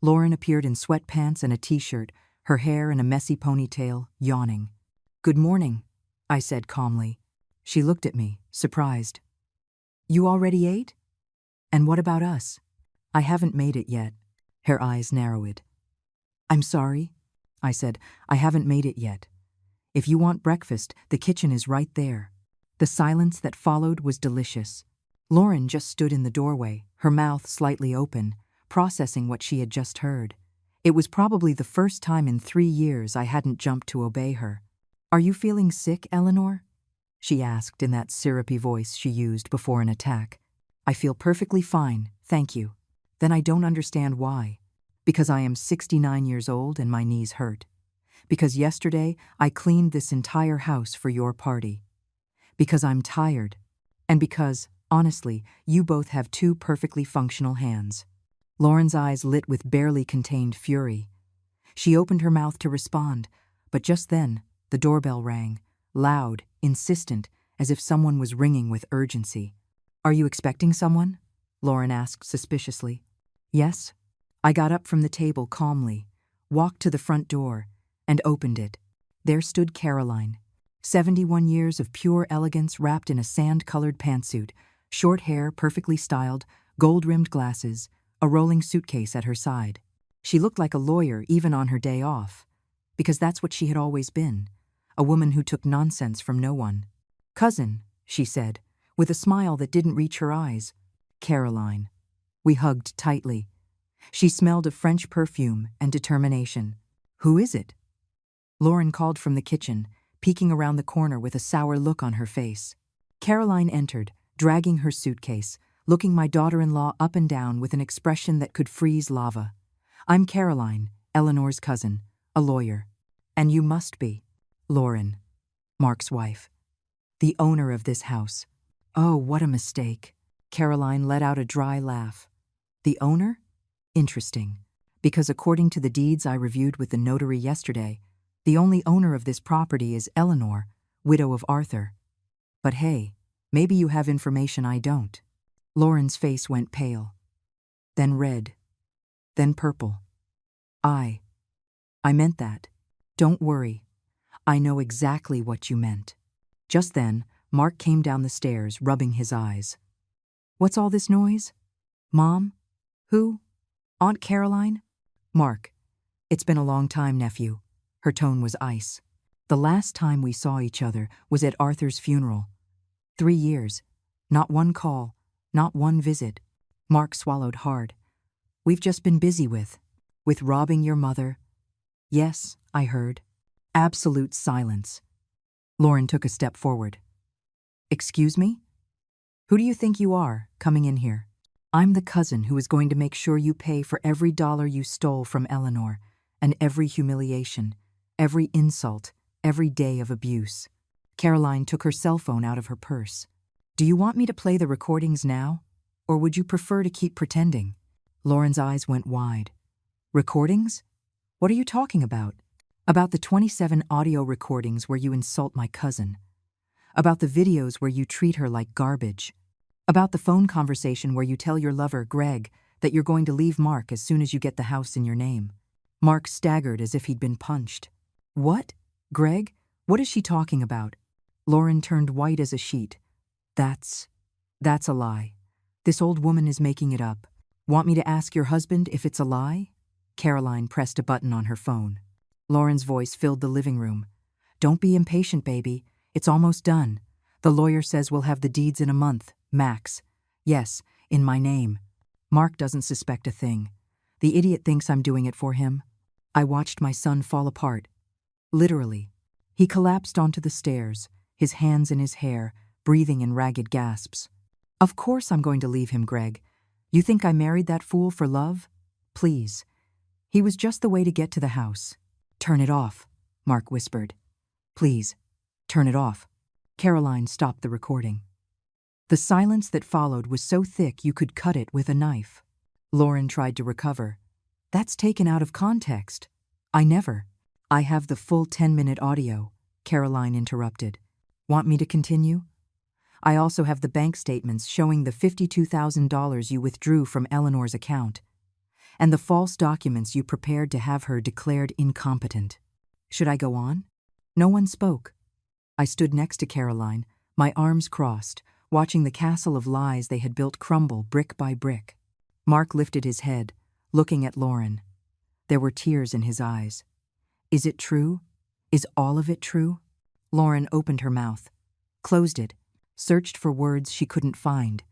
Lauren appeared in sweatpants and a t-shirt, her hair in a messy ponytail, yawning. Good morning, I said calmly. She looked at me, surprised. You already ate? And what about us? I haven't made it yet. Her eyes narrowed. I'm sorry, I said. I haven't made it yet. If you want breakfast, the kitchen is right there. The silence that followed was delicious. Lauren just stood in the doorway, her mouth slightly open, processing what she had just heard. It was probably the first time in 3 years I hadn't jumped to obey her. Are you feeling sick, Eleanor? She asked in that syrupy voice she used before an attack. I feel perfectly fine, thank you. Then I don't understand why. Because I am 69 years old and my knees hurt. Because yesterday I cleaned this entire house for your party. Because I'm tired. And because, honestly, you both have 2 perfectly functional hands. Lauren's eyes lit with barely contained fury. She opened her mouth to respond, but just then, the doorbell rang, loud, insistent, as if someone was ringing with urgency. Are you expecting someone? Lauren asked suspiciously. Yes. I got up from the table calmly, walked to the front door, and opened it. There stood Caroline, 71 years of pure elegance wrapped in a sand-colored pantsuit, short hair perfectly styled, gold-rimmed glasses, a rolling suitcase at her side. She looked like a lawyer even on her day off, because that's what she had always been, a woman who took nonsense from no one. "Cousin," she said, with a smile that didn't reach her eyes. "Caroline." We hugged tightly. She smelled of French perfume and determination. "Who is it?" Lauren called from the kitchen, peeking around the corner with a sour look on her face. Caroline entered, dragging her suitcase, looking my daughter-in-law up and down with an expression that could freeze lava. "I'm Caroline, Eleanor's cousin, a lawyer. And you must be Lauren, Mark's wife, the owner of this house." "Oh, what a mistake." Caroline let out a dry laugh. "The owner? Interesting, because according to the deeds I reviewed with the notary yesterday, the only owner of this property is Eleanor, widow of Arthur. But hey, maybe you have information I don't." Lauren's face went pale, then red, then purple. I meant that. Don't worry. I know exactly what you meant." Just then, Mark came down the stairs, rubbing his eyes. "What's all this noise? Mom? Who? Aunt Caroline?" "Mark, it's been a long time, nephew." Her tone was ice. "The last time we saw each other was at Arthur's funeral. 3 years. Not one call, not one visit." Mark swallowed hard. "We've just been busy with robbing your mother." "Yes, I heard." Absolute silence. Lauren took a step forward. "Excuse me? Who do you think you are, coming in here?" "I'm the cousin who is going to make sure you pay for every dollar you stole from Eleanor, and every humiliation, every insult, every day of abuse." Caroline took her cell phone out of her purse. "Do you want me to play the recordings now, or would you prefer to keep pretending?" Lauren's eyes went wide. "Recordings? What are you talking about?" "About the 27 audio recordings where you insult my cousin. About the videos where you treat her like garbage. About the phone conversation where you tell your lover, Greg, that you're going to leave Mark as soon as you get the house in your name." Mark staggered as if he'd been punched. "What? Greg? What is she talking about?" Lauren turned white as a sheet. That's a lie. This old woman is making it up. Want me to ask your husband if it's a lie?" Caroline pressed a button on her phone. Lauren's voice filled the living room. "Don't be impatient, baby. It's almost done. The lawyer says we'll have the deeds in a month, max. Yes, in my name. Mark doesn't suspect a thing. The idiot thinks I'm doing it for him. I watched my son fall apart. Literally. He collapsed onto the stairs, his hands in his hair, breathing in ragged gasps. Of course I'm going to leave him, Greg. You think I married that fool for love? Please. He was just the way to get to the house." "Turn it off," Mark whispered. "Please, turn it off." Caroline stopped the recording. The silence that followed was so thick you could cut it with a knife. Lauren tried to recover. "That's taken out of context." "I never." "I have the full 10-minute audio," Caroline interrupted. "Want me to continue?" "I also have the bank statements showing the $52,000 you withdrew from Eleanor's account, and the false documents you prepared to have her declared incompetent." Should I go on? No one spoke. I stood next to Caroline, my arms crossed, watching the castle of lies they had built crumble brick by brick. Mark lifted his head, looking at Lauren. There were tears in his eyes. "Is it true? Is all of it true?" Lauren opened her mouth, closed it, searched for words she couldn't find.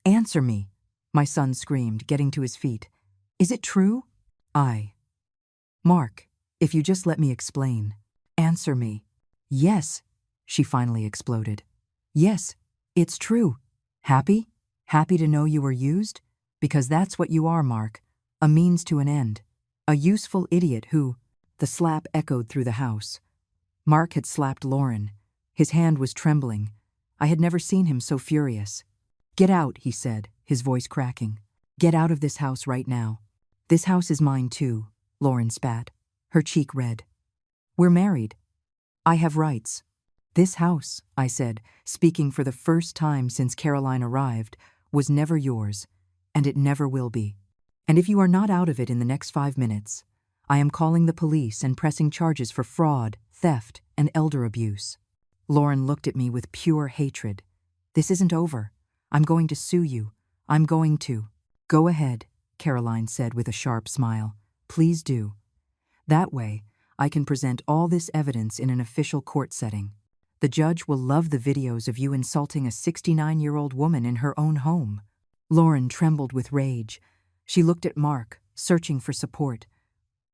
"Answer me," my son screamed, getting to his feet. "Is it true?" "Mark, if you just let me explain." "Answer me." "Yes," she finally exploded. "Yes, it's true. Happy? Happy to know you were used? Because that's what you are, Mark. A means to an end. A useful idiot who—" The slap echoed through the house. Mark had slapped Lauren. His hand was trembling. I had never seen him so furious. "Get out," he said, his voice cracking. "Get out of this house right now." "This house is mine too," Lauren spat, her cheek red. "We're married. I have rights." "This house," I said, speaking for the first time since Caroline arrived, "was never yours, and it never will be." And if you are not out of it in the next 5 minutes, I am calling the police and pressing charges for fraud, theft, and elder abuse." Lauren looked at me with pure hatred. "This isn't over. I'm going to sue you. I'm going to." "Go ahead," Caroline said with a sharp smile. "Please do. That way, I can present all this evidence in an official court setting. The judge will love the videos of you insulting a 69-year-old woman in her own home." Lauren trembled with rage. She looked at Mark, searching for support.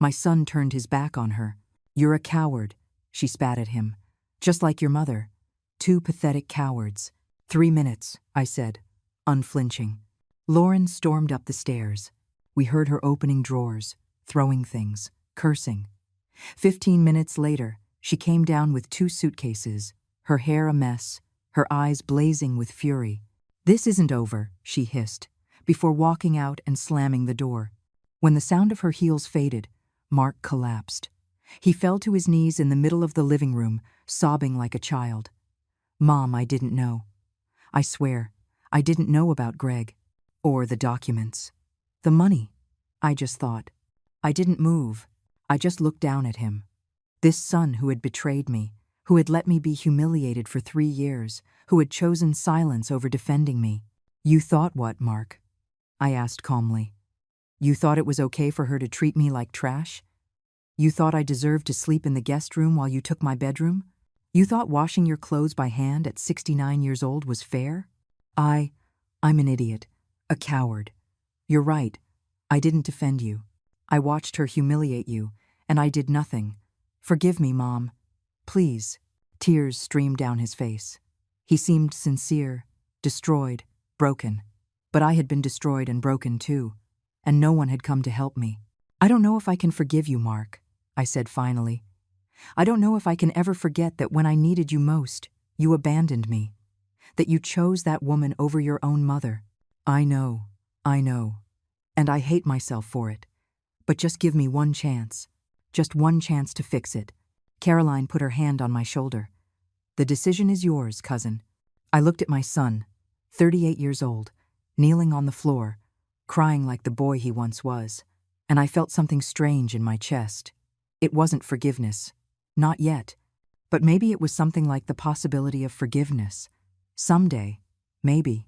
My son turned his back on her. "You're a coward," she spat at him. "Just like your mother. 2 pathetic cowards." 3 minutes, I said, unflinching. Lauren stormed up the stairs. We heard her opening drawers, throwing things, cursing. 15 minutes later, she came down with 2 suitcases, her hair a mess, her eyes blazing with fury. "This isn't over," she hissed, before walking out and slamming the door. When the sound of her heels faded, Mark collapsed. He fell to his knees in the middle of the living room, sobbing like a child. "Mom, I didn't know. I swear, I didn't know about Greg. Or the documents. The money. I just thought. I didn't move. I just looked down at him. This son who had betrayed me, who had let me be humiliated for 3 years, who had chosen silence over defending me." "You thought what, Mark?" I asked calmly. "You thought it was okay for her to treat me like trash? You thought I deserved to sleep in the guest room while you took my bedroom? You thought washing your clothes by hand at 69 years old was fair? I'm an idiot, a coward. You're right, I didn't defend you. I watched her humiliate you, and I did nothing. Forgive me, Mom. Please." Tears streamed down his face. He seemed sincere, destroyed, broken. But I had been destroyed and broken too, and no one had come to help me. "I don't know if I can forgive you, Mark," I said finally. "I don't know if I can ever forget that when I needed you most, you abandoned me. That you chose that woman over your own mother. I know. And I hate myself for it. But just give me one chance. Just one chance to fix it." Caroline put her hand on my shoulder. "The decision is yours, cousin." I looked at my son, 38 years old, kneeling on the floor, crying like the boy he once was, and I felt something strange in my chest. It wasn't forgiveness. Not yet. But maybe it was something like the possibility of forgiveness. Someday, maybe.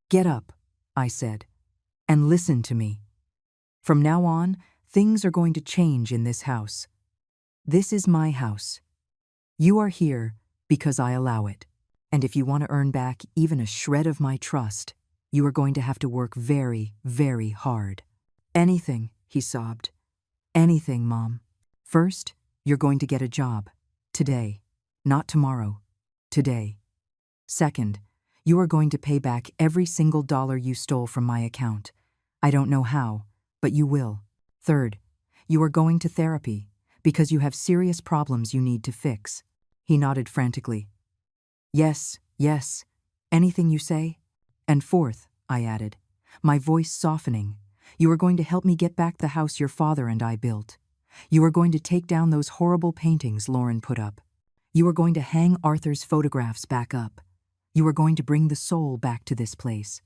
"Get up," I said, "and listen to me. From now on, things are going to change in this house. This is my house. You are here because I allow it. And if you want to earn back even a shred of my trust, you are going to have to work very, very hard." "Anything," he sobbed. "Anything, Mom. First, you're going to get a job. Today. Not tomorrow. Today. Second, you are going to pay back every single dollar you stole from my account. I don't know how, but you will. Third, you are going to therapy because you have serious problems you need to fix." He nodded frantically. Yes. Anything you say." "And fourth," I added, my voice softening, "you are going to help me get back the house your father and I built. You are going to take down those horrible paintings Lauren put up. You are going to hang Arthur's photographs back up. You are going to bring the soul back to this place.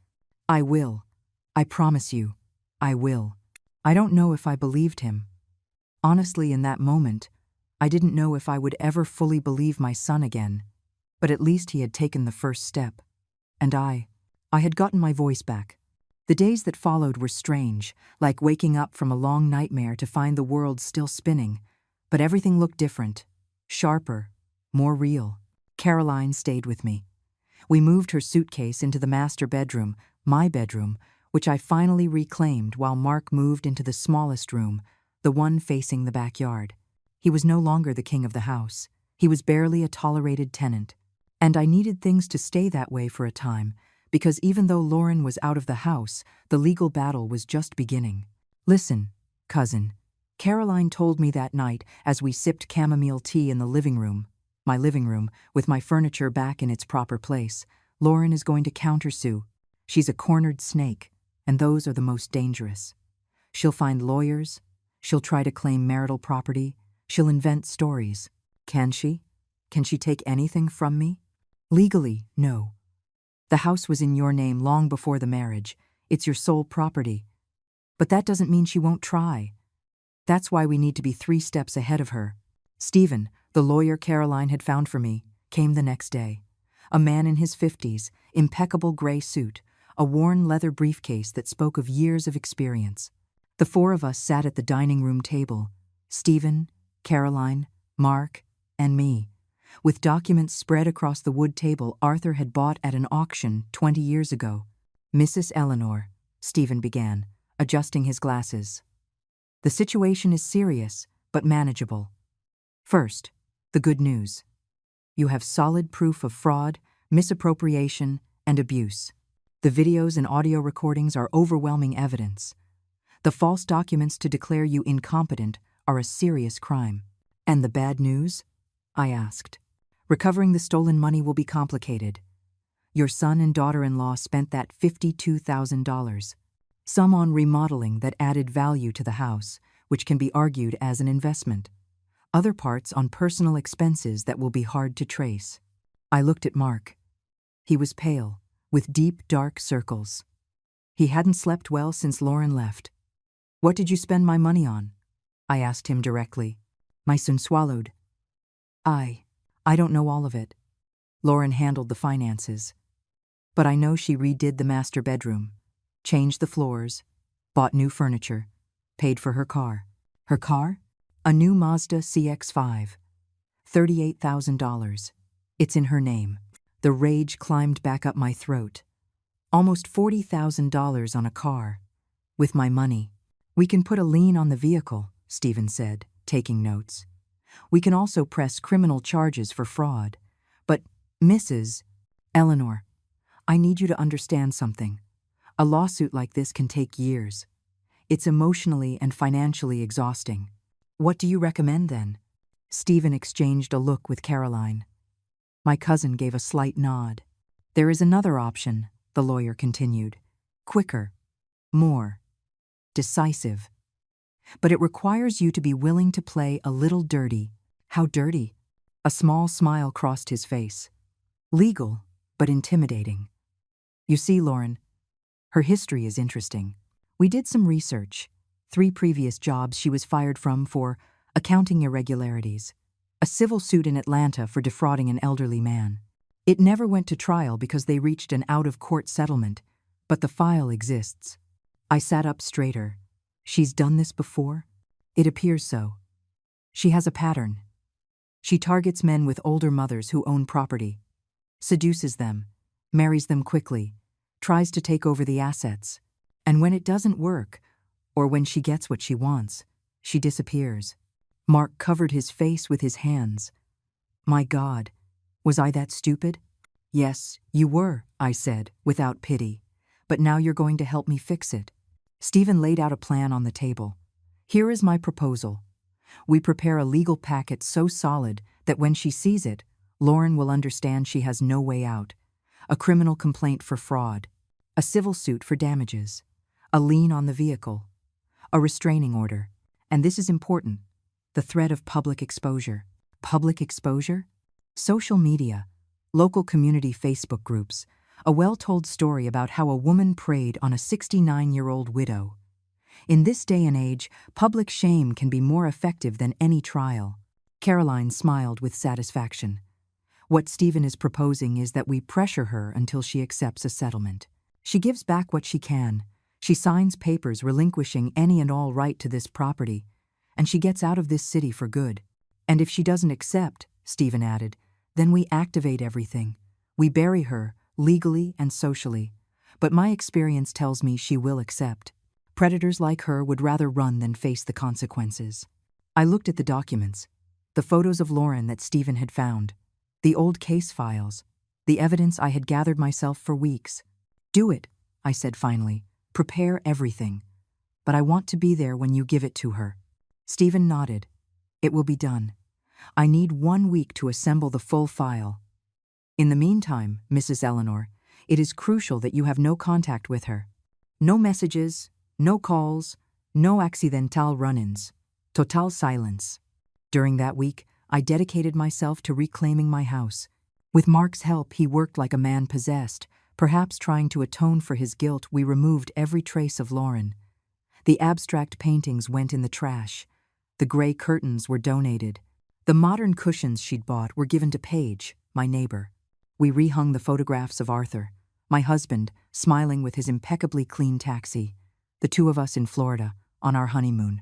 I will. I promise you, I will." I don't know if I believed him. Honestly, in that moment, I didn't know if I would ever fully believe my son again, but at least he had taken the first step. And I had gotten my voice back. The days that followed were strange, like waking up from a long nightmare to find the world still spinning, but everything looked different, sharper, more real. Caroline stayed with me. We moved her suitcase into the master bedroom, my bedroom, which I finally reclaimed while Mark moved into the smallest room, the one facing the backyard. He was no longer the king of the house. He was barely a tolerated tenant. And I needed things to stay that way for a time, because even though Lauren was out of the house, the legal battle was just beginning. "Listen, cousin," Caroline told me that night as we sipped chamomile tea in the living room, my living room, with my furniture back in its proper place. "Lauren is going to countersue. She's a cornered snake, and those are the most dangerous. She'll find lawyers. She'll try to claim marital property. She'll invent stories. Can she? Can she take anything from me? Legally, no. The house was in your name long before the marriage. It's your sole property. But that doesn't mean she won't try. That's why we need to be 3 steps ahead of her. Stephen, the lawyer Caroline had found for me, came the next day. A man in his 50s, impeccable gray suit, a worn leather briefcase that spoke of years of experience. The 4 of us sat at the dining room table, Stephen, Caroline, Mark, and me, with documents spread across the wood table Arthur had bought at an auction 20 years ago. Mrs. Eleanor, Stephen began, adjusting his glasses. The situation is serious, but manageable. First, the good news. You have solid proof of fraud, misappropriation, and abuse. The videos and audio recordings are overwhelming evidence. The false documents to declare you incompetent are a serious crime. And the bad news? I asked. Recovering the stolen money will be complicated. Your son and daughter-in-law spent that $52,000. Some on remodeling that added value to the house, which can be argued as an investment. Other parts on personal expenses that will be hard to trace. I looked at Mark. He was pale, with deep, dark circles. He hadn't slept well since Lauren left. What did you spend my money on? I asked him directly. My son swallowed. I don't know all of it. Lauren handled the finances. But I know she redid the master bedroom, changed the floors, bought new furniture, paid for her car. Her car? A new Mazda CX-5. $38,000. It's in her name. The rage climbed back up my throat. Almost $40,000 on a car. With my money. We can put a lien on the vehicle, Stephen said, taking notes. We can also press criminal charges for fraud. But, Mrs. Eleanor, I need you to understand something. A lawsuit like this can take years. It's emotionally and financially exhausting. What do you recommend then? Stephen exchanged a look with Caroline. My cousin gave a slight nod. There is another option, the lawyer continued. Quicker. More. Decisive. But it requires you to be willing to play a little dirty. How dirty? A small smile crossed his face. Legal, but intimidating. You see, Lauren, her history is interesting. We did some research. 3 previous jobs she was fired from for accounting irregularities. A civil suit in Atlanta for defrauding an elderly man. It never went to trial because they reached an out-of-court settlement, but the file exists. I sat up straighter. She's done this before? It appears so. She has a pattern. She targets men with older mothers who own property, seduces them, marries them quickly, tries to take over the assets, and when it doesn't work, or when she gets what she wants, she disappears. Mark covered his face with his hands. My God, was I that stupid? Yes, you were, I said, without pity. But now you're going to help me fix it. Stephen laid out a plan on the table. Here is my proposal. We prepare a legal packet so solid that when she sees it, Lauren will understand she has no way out. A criminal complaint for fraud. A civil suit for damages. A lien on the vehicle. A restraining order. And this is important. The threat of public exposure. Public exposure? Social media. Local community Facebook groups. A well-told story about how a woman preyed on a 69-year-old widow. In this day and age, public shame can be more effective than any trial. Caroline smiled with satisfaction. What Stephen is proposing is that we pressure her until she accepts a settlement. She gives back what she can. She signs papers relinquishing any and all right to this property, and she gets out of this city for good. And if she doesn't accept, Stephen added, then we activate everything. We bury her, legally and socially. But my experience tells me she will accept. Predators like her would rather run than face the consequences. I looked at the documents, the photos of Lauren that Stephen had found, the old case files, the evidence I had gathered myself for weeks. Do it, I said finally. Prepare everything. But I want to be there when you give it to her. Stephen nodded. It will be done. I need 1 week to assemble the full file. In the meantime, Mrs. Eleanor, it is crucial that you have no contact with her. No messages, no calls, no accidental run-ins. Total silence. During that week, I dedicated myself to reclaiming my house. With Mark's help, he worked like a man possessed. Perhaps trying to atone for his guilt, we removed every trace of Lauren. The abstract paintings went in the trash. The gray curtains were donated. The modern cushions she'd bought were given to Paige, my neighbor. We rehung the photographs of Arthur, my husband, smiling with his impeccably clean taxi, the two of us in Florida, on our honeymoon.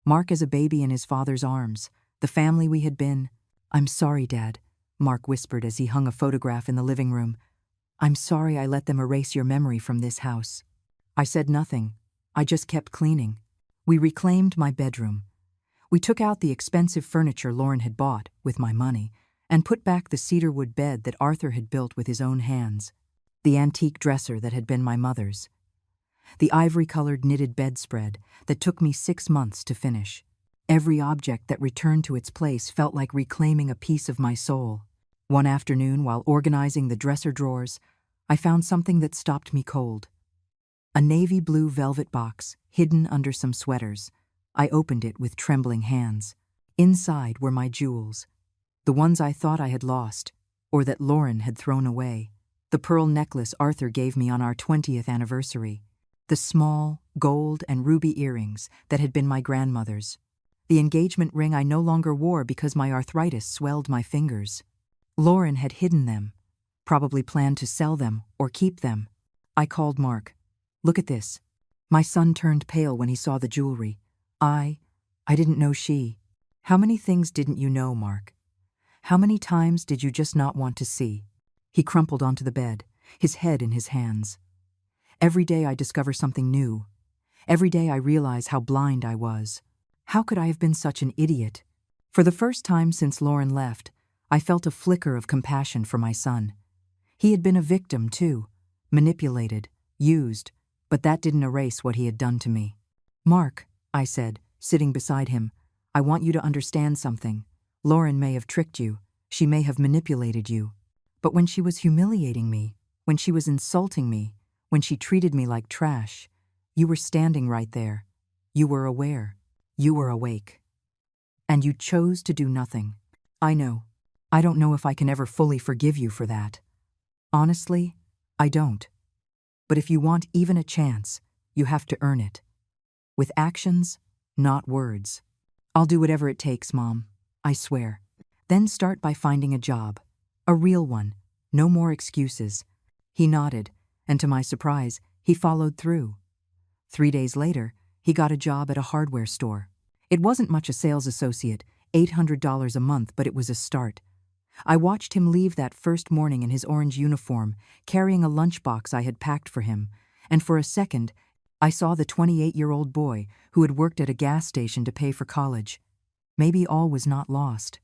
Mark as a baby in his father's arms, the family we had been. "I'm sorry, Dad," Mark whispered as he hung a photograph in the living room. "I'm sorry I let them erase your memory from this house." I said nothing. I just kept cleaning. We reclaimed my bedroom. We took out the expensive furniture Lauren had bought, with my money, and put back the cedarwood bed that Arthur had built with his own hands, the antique dresser that had been my mother's, the ivory-colored knitted bedspread that took me 6 months to finish. Every object that returned to its place felt like reclaiming a piece of my soul. One afternoon, while organizing the dresser drawers, I found something that stopped me cold. A navy blue velvet box, hidden under some sweaters. I opened it with trembling hands. Inside were my jewels, the ones I thought I had lost, or that Lauren had thrown away. The pearl necklace Arthur gave me on our 20th anniversary. The small, gold and ruby earrings that had been my grandmother's. The engagement ring I no longer wore because my arthritis swelled my fingers. Lauren had hidden them, probably planned to sell them or keep them. I called Mark. "Look at this." My son turned pale when he saw the jewelry. I didn't know she. "How many things didn't you know, Mark? How many times did you just not want to see?" He crumpled onto the bed, his head in his hands. "Every day I discover something new. Every day I realize how blind I was. How could I have been such an idiot?" For the first time since Lauren left, I felt a flicker of compassion for my son. He had been a victim, too, manipulated, used, but that didn't erase what he had done to me. "Mark," I said, sitting beside him, "I want you to understand something. Lauren may have tricked you. She may have manipulated you. But when she was humiliating me, when she was insulting me, when she treated me like trash, you were standing right there. You were aware. You were awake. And you chose to do nothing. I know. I don't know if I can ever fully forgive you for that. Honestly, I don't. But if you want even a chance, you have to earn it. With actions, not words. I'll do whatever it takes, Mom. I swear. Then start by finding a job. A real one. No more excuses." He nodded, and to my surprise, he followed through. 3 days later, he got a job at a hardware store. It wasn't much a sales associate, $800 a month, but it was a start. I watched him leave that first morning in his orange uniform, carrying a lunchbox I had packed for him, and for a second, I saw the 28-year-old boy who had worked at a gas station to pay for college. Maybe all was not lost.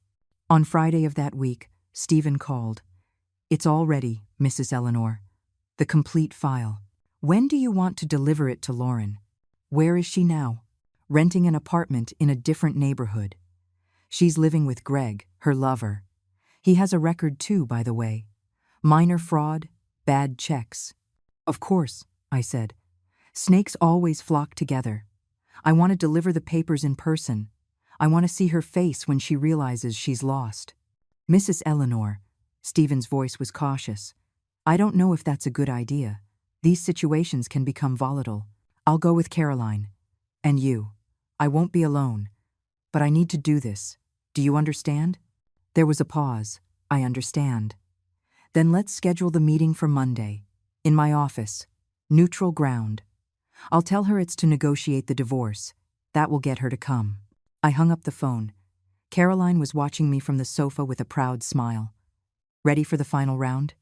On Friday of that week, Stephen called. "It's all ready, Mrs. Eleanor. The complete file. When do you want to deliver it to Lauren? Where is she now?" "Renting an apartment in a different neighborhood. She's living with Greg, her lover. He has a record too, by the way. Minor fraud, bad checks." "Of course," I said. "Snakes always flock together. I want to deliver the papers in person. I want to see her face when she realizes she's lost." "Mrs. Eleanor," Stephen's voice was cautious. "I don't know if that's a good idea. These situations can become volatile. I'll go with Caroline. And you. I won't be alone. But I need to do this. Do you understand?" There was a pause. "I understand." "Then let's schedule the meeting for Monday. In my office. Neutral ground. I'll tell her it's to negotiate the divorce. That will get her to come." I hung up the phone. Caroline was watching me from the sofa with a proud smile. "Ready for the final round?"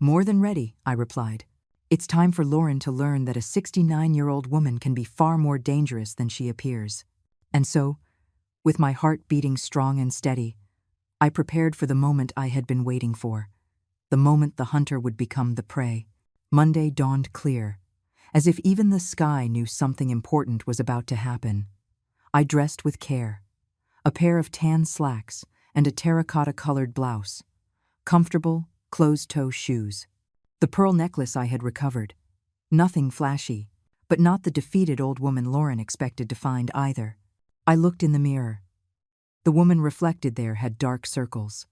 "More than ready," I replied. "It's time for Lauren to learn that a 69-year-old woman can be far more dangerous than she appears." And so, with my heart beating strong and steady, I prepared for the moment I had been waiting for, the moment the hunter would become the prey. Monday dawned clear, as if even the sky knew something important was about to happen. I dressed with care. A pair of tan slacks and a terracotta-colored blouse. Comfortable, closed-toe shoes. The pearl necklace I had recovered. Nothing flashy, but not the defeated old woman Lauren expected to find either. I looked in the mirror. The woman reflected there had dark circles.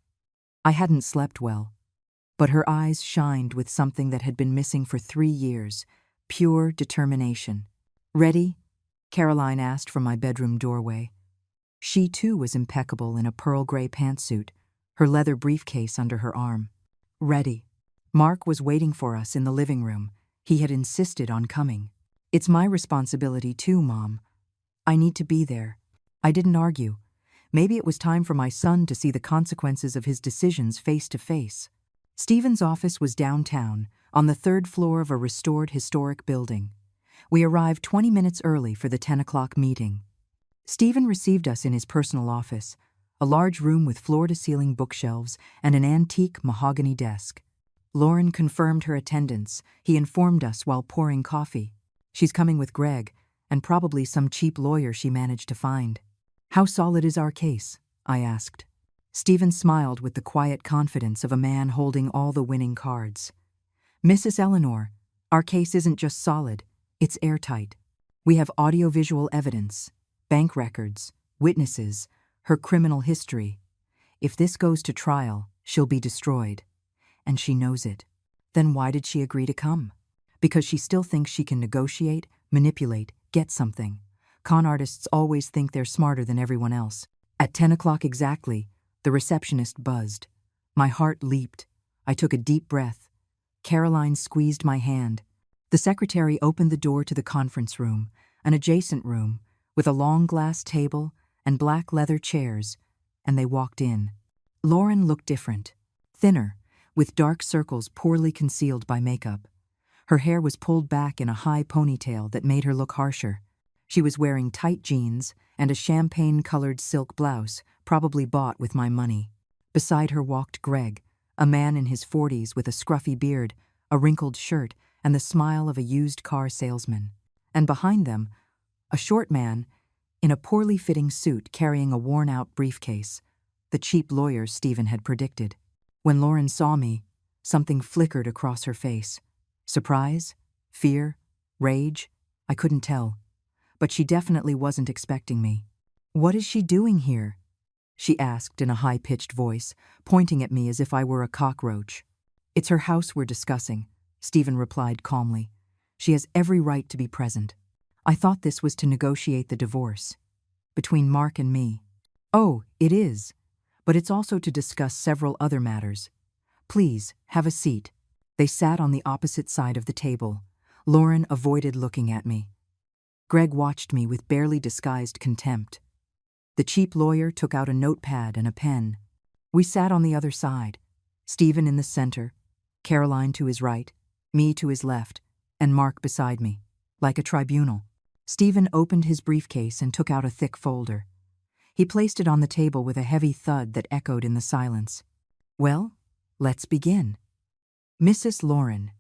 I hadn't slept well, but her eyes shined with something that had been missing for 3 years, pure determination. "Ready?" Caroline asked from my bedroom doorway. She too was impeccable in a pearl gray pantsuit, her leather briefcase under her arm. Ready. Mark was waiting for us in the living room. He had insisted on coming. It's my responsibility too, Mom. I need to be there. I didn't argue. Maybe it was time for my son to see the consequences of his decisions face to face. Stephen's office was downtown, on the third floor of a restored historic building. We arrived 20 minutes early for the 10 o'clock meeting. Stephen received us in his personal office, a large room with floor-to-ceiling bookshelves and an antique mahogany desk. Lauren confirmed her attendance. He informed us while pouring coffee. She's coming with Greg, and probably some cheap lawyer she managed to find. How solid is our case? I asked. Stephen smiled with the quiet confidence of a man holding all the winning cards. Mrs. Eleanor, our case isn't just solid, it's airtight. We have audiovisual evidence, bank records, witnesses, her criminal history. If this goes to trial, she'll be destroyed. And she knows it. Then why did she agree to come? Because she still thinks she can negotiate, manipulate, get something. Con artists always think they're smarter than everyone else. At 10 o'clock exactly, the receptionist buzzed. My heart leaped. I took a deep breath. Caroline squeezed my hand. The secretary opened the door to the conference room, an adjacent room, with a long glass table and black leather chairs, and they walked in. Lauren looked different, thinner, with dark circles poorly concealed by makeup. Her hair was pulled back in a high ponytail that made her look harsher. She was wearing tight jeans and a champagne-colored silk blouse, probably bought with my money. Beside her walked Greg, a man in his 40s with a scruffy beard, a wrinkled shirt, and the smile of a used car salesman. And behind them, a short man in a poorly fitting suit carrying a worn-out briefcase, the cheap lawyer Stephen had predicted. When Lauren saw me, something flickered across her face. Surprise? Fear? Rage? I couldn't tell. But she definitely wasn't expecting me. What is she doing here? She asked in a high-pitched voice, pointing at me as if I were a cockroach. It's her house we're discussing, Stephen replied calmly. She has every right to be present. I thought this was to negotiate the divorce between Mark and me. Oh, it is. But it's also to discuss several other matters. Please, have a seat. They sat on the opposite side of the table. Lauren avoided looking at me. Greg watched me with barely disguised contempt. The cheap lawyer took out a notepad and a pen. We sat on the other side, Stephen in the center, Caroline to his right, me to his left, and Mark beside me, like a tribunal. Stephen opened his briefcase and took out a thick folder. He placed it on the table with a heavy thud that echoed in the silence. Well, let's begin. Mrs. Lauren,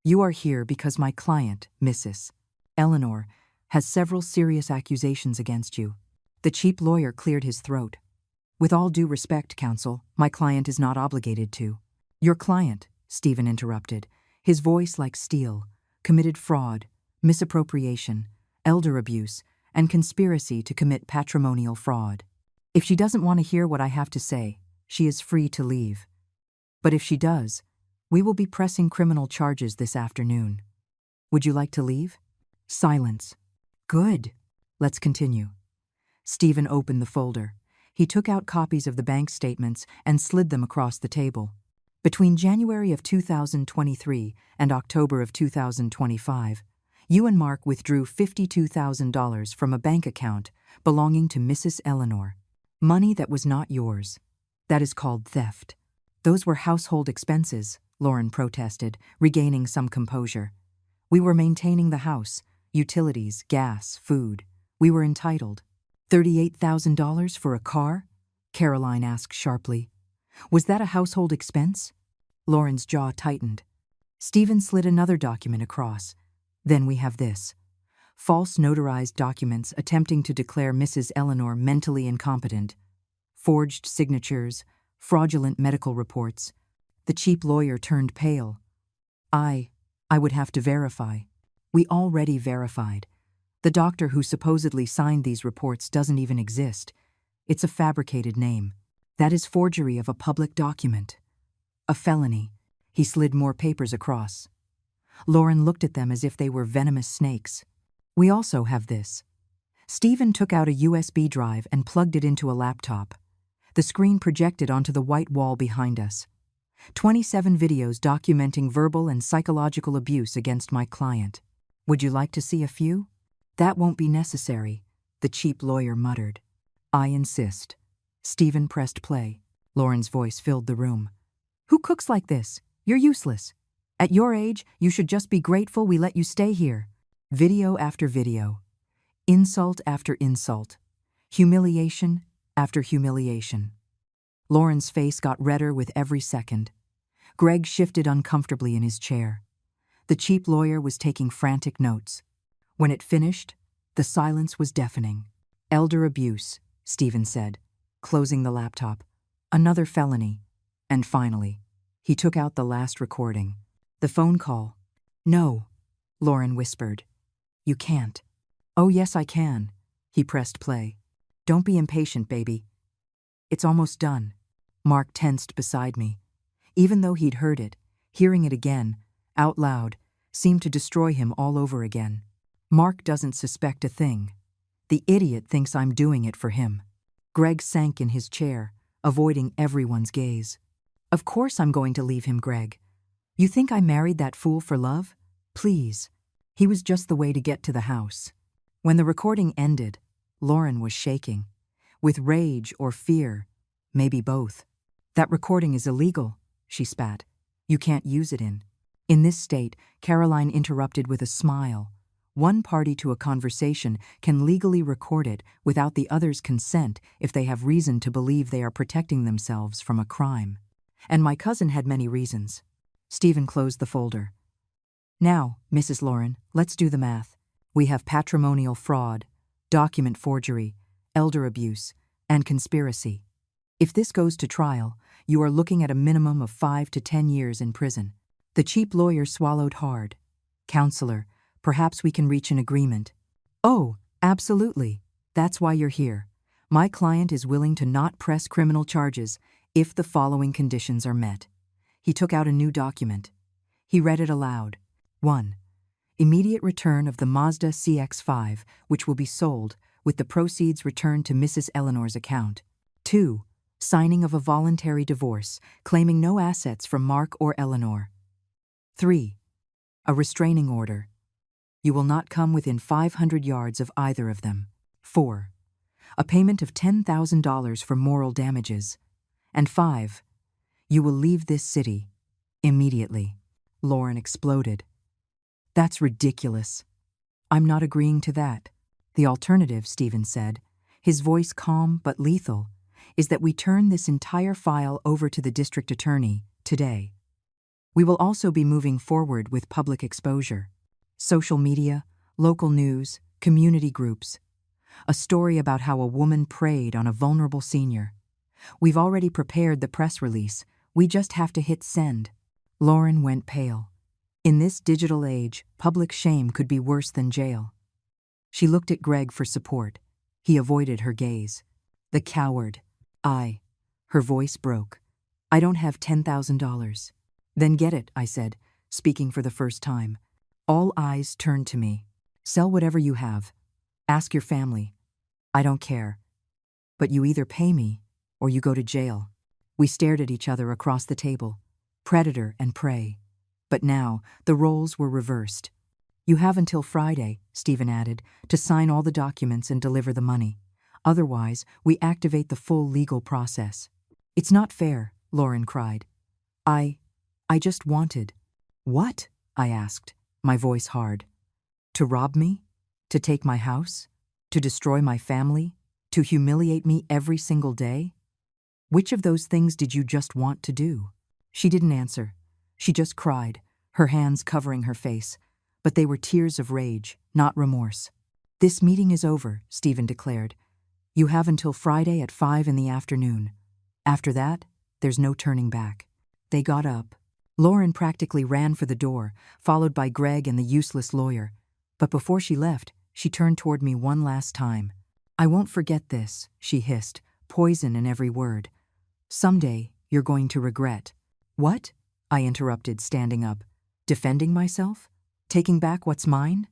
you are here because my client, Mrs. Eleanor, has several serious accusations against you. The cheap lawyer cleared his throat. With all due respect, counsel, my client is not obligated to. Your client, Stephen interrupted, his voice like steel, committed fraud, misappropriation, elder abuse, and conspiracy to commit patrimonial fraud. If she doesn't want to hear what I have to say, she is free to leave. But if she does, we will be pressing criminal charges this afternoon. Would you like to leave? Silence. Good. Let's continue. Stephen opened the folder. He took out copies of the bank statements and slid them across the table. Between January of 2023 and October of 2025, you and Mark withdrew $52,000 from a bank account belonging to Mrs. Eleanor. Money that was not yours. That is called theft. Those were household expenses, Lauren protested, regaining some composure. We were maintaining the house, utilities, gas, food. We were entitled. $38,000 for a car? Caroline asked sharply. Was that a household expense? Lauren's jaw tightened. Stephen slid another document across. Then we have this. False notarized documents attempting to declare Mrs. Eleanor mentally incompetent. Forged signatures, fraudulent medical reports. The cheap lawyer turned pale. I would have to verify. We already verified. The doctor who supposedly signed these reports doesn't even exist. It's a fabricated name. That is forgery of a public document. A felony. He slid more papers across. Lauren looked at them as if they were venomous snakes. We also have this. Stephen took out a USB drive and plugged it into a laptop. The screen projected onto the white wall behind us. 27 videos documenting verbal and psychological abuse against my client. Would you like to see a few? That won't be necessary, the cheap lawyer muttered. I insist. Stephen pressed play. Lauren's voice filled the room. Who cooks like this? You're useless. At your age, you should just be grateful we let you stay here. Video after video. Insult after insult. Humiliation after humiliation. Lauren's face got redder with every second. Greg shifted uncomfortably in his chair. The cheap lawyer was taking frantic notes. When it finished, the silence was deafening. Elder abuse, Stephen said, closing the laptop. Another felony. And finally, he took out the last recording. The phone call. No, Lauren whispered. You can't. Oh yes, I can. He pressed play. Don't be impatient, baby. It's almost done. Mark tensed beside me. Even though he'd heard it, hearing it again, out loud, seemed to destroy him all over again. Mark doesn't suspect a thing. The idiot thinks I'm doing it for him. Greg sank in his chair, avoiding everyone's gaze. Of course I'm going to leave him, Greg. You think I married that fool for love? Please. He was just the way to get to the house. When the recording ended, Lauren was shaking. With rage or fear, maybe both. That recording is illegal, she spat. You can't use it in. In this state, Caroline interrupted with a smile. One party to a conversation can legally record it without the other's consent if they have reason to believe they are protecting themselves from a crime. And my cousin had many reasons. Stephen closed the folder. Now, Mrs. Lauren, let's do the math. We have patrimonial fraud, document forgery, elder abuse, and conspiracy. If this goes to trial, you are looking at a minimum of 5 to 10 years in prison. The cheap lawyer swallowed hard. Counselor, perhaps we can reach an agreement. Oh, absolutely. That's why you're here. My client is willing to not press criminal charges if the following conditions are met. He took out a new document. He read it aloud. 1. Immediate return of the Mazda CX-5, which will be sold, with the proceeds returned to Mrs. Eleanor's account. 2. Signing of a voluntary divorce, claiming no assets from Mark or Eleanor. 3. A restraining order. You will not come within 500 yards of either of them. 4. A payment of $10,000 for moral damages. And 5. You will leave this city immediately. Lauren exploded. That's ridiculous. I'm not agreeing to that. The alternative, Stephen said, his voice calm but lethal, is that we turn this entire file over to the district attorney today. We will also be moving forward with public exposure. Social media, local news, community groups. A story about how a woman preyed on a vulnerable senior. We've already prepared the press release. We just have to hit send. Lauren went pale. In this digital age, public shame could be worse than jail. She looked at Greg for support. He avoided her gaze. The coward. Her voice broke. I don't have $10,000. Then get it, I said, speaking for the first time. All eyes turned to me. Sell whatever you have. Ask your family. I don't care. But you either pay me or you go to jail. We stared at each other across the table. Predator and prey. But now, the roles were reversed. You have until Friday, Stephen added, to sign all the documents and deliver the money. Otherwise, we activate the full legal process. It's not fair, Lauren cried. I just wanted. What? I asked, my voice hard. To rob me? To take my house? To destroy my family? To humiliate me every single day? Which of those things did you just want to do? She didn't answer. She just cried, her hands covering her face. But they were tears of rage, not remorse. This meeting is over, Stephen declared. You have until Friday at 5 in the afternoon. After that, there's no turning back. They got up. Lauren practically ran for the door, followed by Greg and the useless lawyer. But before she left, she turned toward me one last time. I won't forget this, she hissed, poison in every word. Someday, you're going to regret. What? I interrupted, standing up. Defending myself? Taking back what's mine?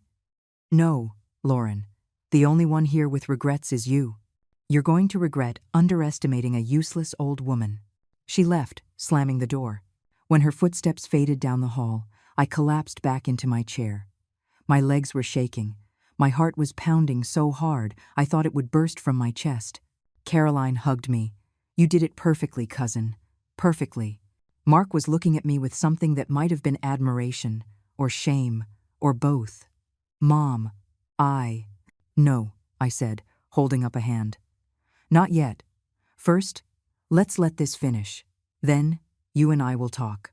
No, Lauren. The only one here with regrets is you. You're going to regret underestimating a useless old woman." She left, slamming the door. When her footsteps faded down the hall, I collapsed back into my chair. My legs were shaking. My heart was pounding so hard I thought it would burst from my chest. Caroline hugged me. "You did it perfectly, cousin. Perfectly." Mark was looking at me with something that might have been admiration, or shame, or both. "Mom, No," I said, holding up a hand. "Not yet. First, let's let this finish. Then, you and I will talk."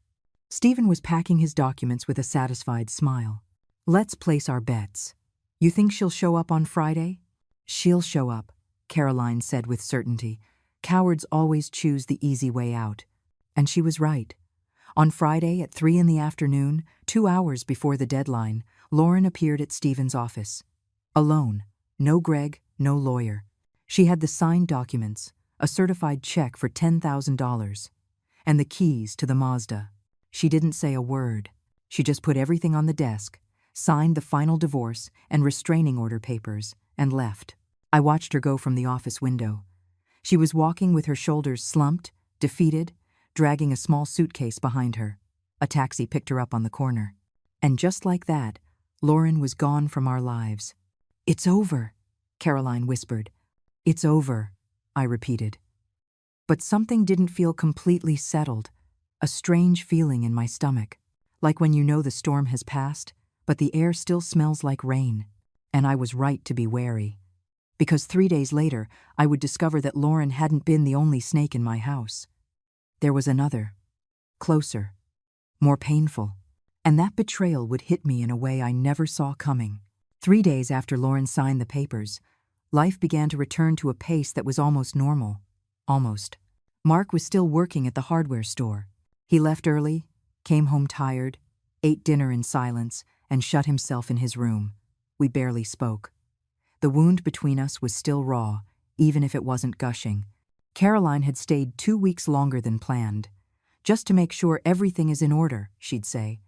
Stephen was packing his documents with a satisfied smile. "Let's place our bets. You think she'll show up on Friday?" "She'll show up," Caroline said with certainty. "Cowards always choose the easy way out." And she was right. On Friday at 3 in the afternoon, 2 hours before the deadline, Lauren appeared at Stephen's office. Alone. No Greg, no lawyer. She had the signed documents, a certified check for $10,000, and the keys to the Mazda. She didn't say a word. She just put everything on the desk, signed the final divorce and restraining order papers, and left. I watched her go from the office window. She was walking with her shoulders slumped, defeated, dragging a small suitcase behind her. A taxi picked her up on the corner. And just like that, Lauren was gone from our lives. "It's over," Caroline whispered. "It's over," I repeated. But something didn't feel completely settled, a strange feeling in my stomach, like when you know the storm has passed, but the air still smells like rain. And I was right to be wary. Because 3 days later, I would discover that Lauren hadn't been the only snake in my house. There was another, closer, more painful, and that betrayal would hit me in a way I never saw coming. 3 days after Lauren signed the papers, life began to return to a pace that was almost normal. Almost. Mark was still working at the hardware store. He left early, came home tired, ate dinner in silence, and shut himself in his room. We barely spoke. The wound between us was still raw, even if it wasn't gushing. Caroline had stayed 2 weeks longer than planned. "Just to make sure everything is in order," she'd say.